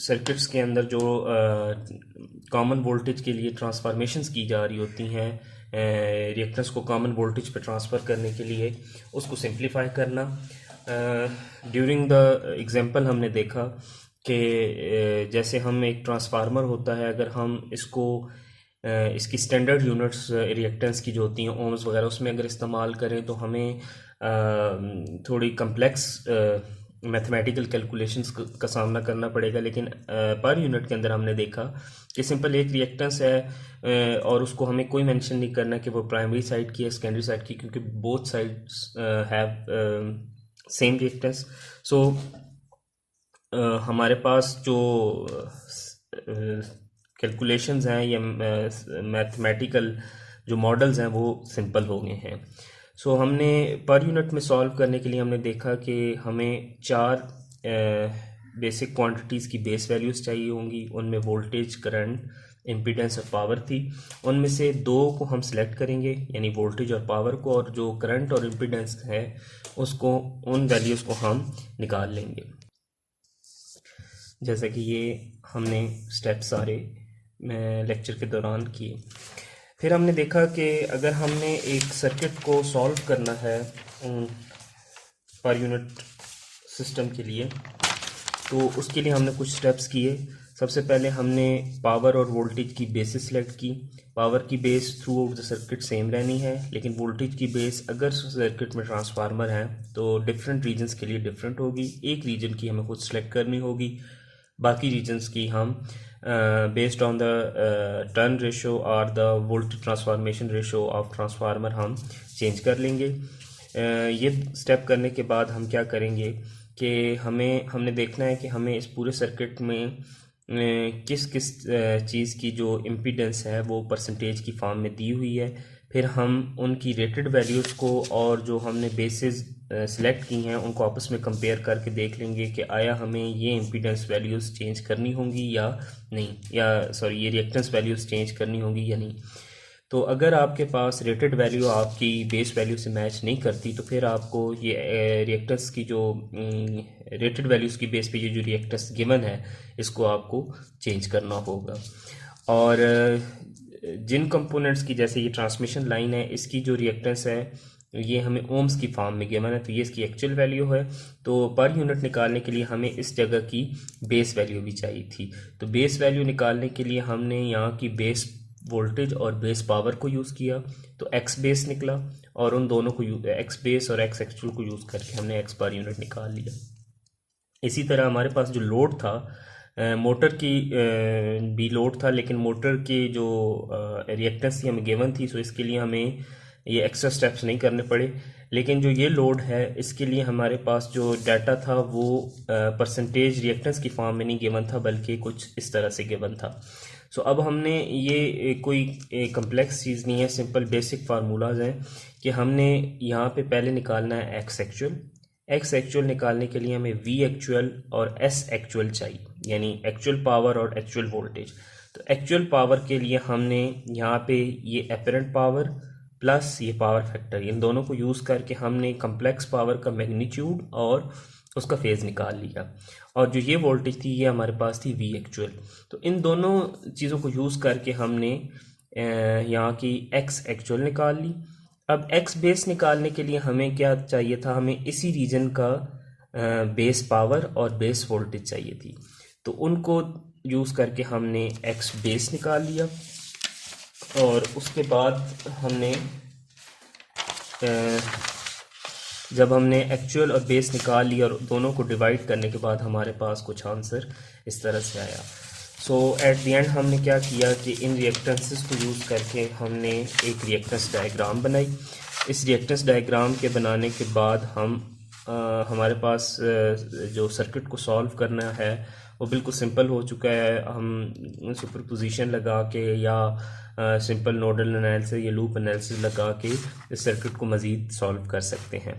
सर्किट्स के अंदर जो कॉमन वोल्टेज के लिए ट्रांसफॉर्मेशंस की जा रही होती हैं, रिएक्टेंस को कॉमन वोल्टेज पे ट्रांसफ़र करने के लिए उसको सिंप्लीफाई करना। ड्यूरिंग द एग्जांपल हमने देखा कि जैसे हम एक ट्रांसफार्मर होता है, अगर हम इसको इसकी स्टैंडर्ड यूनिट्स रिएक्टेंस की जो होती हैं ओम्स वगैरह, उसमें अगर इस्तेमाल करें तो हमें थोड़ी कम्प्लेक्स मैथमेटिकल कैलकुलेशंस का सामना करना पड़ेगा। लेकिन पर यूनिट के अंदर हमने देखा कि सिंपल एक रिएक्टेंस है और उसको हमें कोई मेंशन नहीं करना कि वो प्राइमरी साइड की है सेकेंडरी साइड की, क्योंकि both sides have same reactance. So हमारे पास जो कैलकुलेशंस हैं या मैथमेटिकल जो मॉडल्स हैं वो सिंपल हो गए हैं। सो हमने पर यूनिट में सॉल्व करने के लिए हमने देखा कि हमें 4 बेसिक क्वांटिटीज़ की बेस वैल्यूज़ चाहिए होंगी। उनमें वोल्टेज, करंट, इम्पीडेंस और पावर थी। उनमें से 2 को हम सिलेक्ट करेंगे, यानी वोल्टेज और पावर को, और जो करंट और इम्पीडेंस है उसको, उन वैल्यूज़ को हम निकाल लेंगे। जैसा कि ये हमने स्टेप सारे लेक्चर के दौरान किए। फिर हमने देखा कि अगर हमने एक सर्किट को सॉल्व करना है पर यूनिट सिस्टम के लिए, तो उसके लिए हमने कुछ स्टेप्स किए। सबसे पहले हमने पावर और वोल्टेज की बेसिस सेलेक्ट की। पावर की base through out the circuit same रहनी है, लेकिन वोल्टेज की बेस अगर सर्किट में ट्रांसफार्मर है तो डिफरेंट रीजन्स के लिए डिफरेंट होगी। एक रीजन की हमें खुद सेलेक्ट करनी होगी, बाकी रीजन्स की हम based on the turn ratio और the voltage transformation ratio of transformer हम चेंज कर लेंगे। ये स्टेप करने के बाद हम क्या करेंगे कि हमने देखना है कि हमें इस पूरे सर्किट में किस किस चीज़ की जो इम्पीडेंस है वो परसेंटेज की फॉर्म में दी हुई है। फिर हम उनकी रेटेड वैल्यूज़ को और जो हमने बेसिस सिलेक्ट की हैं उनको आपस में कंपेयर करके देख लेंगे कि आया हमें ये इम्पीडेंस वैल्यूज़ चेंज करनी होंगी या नहीं, या सॉरी ये रिएक्टेंस वैल्यूज़ चेंज करनी होंगी या नहीं। तो अगर आपके पास रेटेड वैल्यू आपकी बेस वैल्यू से मैच नहीं करती तो फिर आपको ये रिएक्टेंस की जो रेटेड वैल्यूज़ की बेस पे ये जो रिएक्टेंस गिवन है इसको आपको चेंज करना होगा। और जिन कंपोनेंट्स की, जैसे ये ट्रांसमिशन लाइन है, इसकी जो रिएक्टेंस है ये हमें ओम्स की फॉर्म में गिवन है, तो ये इसकी एक्चुअल वैल्यू है। तो पर यूनिट निकालने के लिए हमें इस जगह की बेस वैल्यू भी चाहिए थी। तो बेस वैल्यू निकालने के लिए हमने यहाँ की बेस वोल्टेज और बेस पावर को यूज़ किया, तो एक्स बेस निकला, और उन दोनों को एक्स बेस और एक्स एक्चुअल को यूज़ करके हमने एक्स पर यूनिट निकाल लिया। इसी तरह हमारे पास जो लोड था, मोटर की भी लोड था, लेकिन मोटर की जो रिएक्टेंस थी हमें गिवन थी, सो इसके लिए हमें ये एक्स्ट्रा स्टेप्स नहीं करने पड़े। लेकिन जो ये लोड है इसके लिए हमारे पास जो डाटा था वो परसेंटेज रिएक्टेंस की फॉर्म में नहीं गिवन था, बल्कि कुछ इस तरह से गिवन था। सो अब हमने ये कोई कम्प्लेक्स चीज़ नहीं है, सिंपल बेसिक फार्मूलाज हैं कि हमने यहाँ पे पहले निकालना है एक्स एक्चुअल। एक्स एक्चुअल निकालने के लिए हमें वी एक्चुअल और एस एक्चुअल चाहिए, यानी एक्चुअल पावर और एक्चुअल वोल्टेज। तो एक्चुअल पावर के लिए हमने यहाँ पे ये एपरेंट पावर प्लस ये पावर फैक्टर, इन दोनों को यूज़ करके हमने कम्प्लेक्स पावर का मैग्नीट्यूड और उसका फेज़ निकाल लिया। और जो ये वोल्टेज थी ये हमारे पास थी वी एक्चुअल। तो इन दोनों चीज़ों को यूज़ करके हमने यहाँ की एक्स एक्चुअल निकाल ली। अब एक्स बेस निकालने के लिए हमें क्या चाहिए था, हमें इसी रीजन का बेस पावर और बेस वोल्टेज चाहिए थी। तो उनको यूज़ करके हमने एक्स बेस निकाल लिया, और उसके बाद हमने जब हमने एक्चुअल और बेस निकाल लिया और दोनों को डिवाइड करने के बाद हमारे पास कुछ आंसर इस तरह से आया। सो एट द एंड हमने क्या किया कि इन रिएक्टेंसेस को यूज़ करके हमने एक रिएक्टेंस डायग्राम बनाई। इस रिएक्टेंस डायग्राम के बनाने के बाद हमारे पास जो सर्किट को सॉल्व करना है वो बिल्कुल सिंपल हो चुका है। हम सुपरपोजिशन लगा के या सिंपल नोडल एनालिसिस या लूप एनालिसिस लगा के इस सर्किट को मज़ीद सॉल्व कर सकते हैं।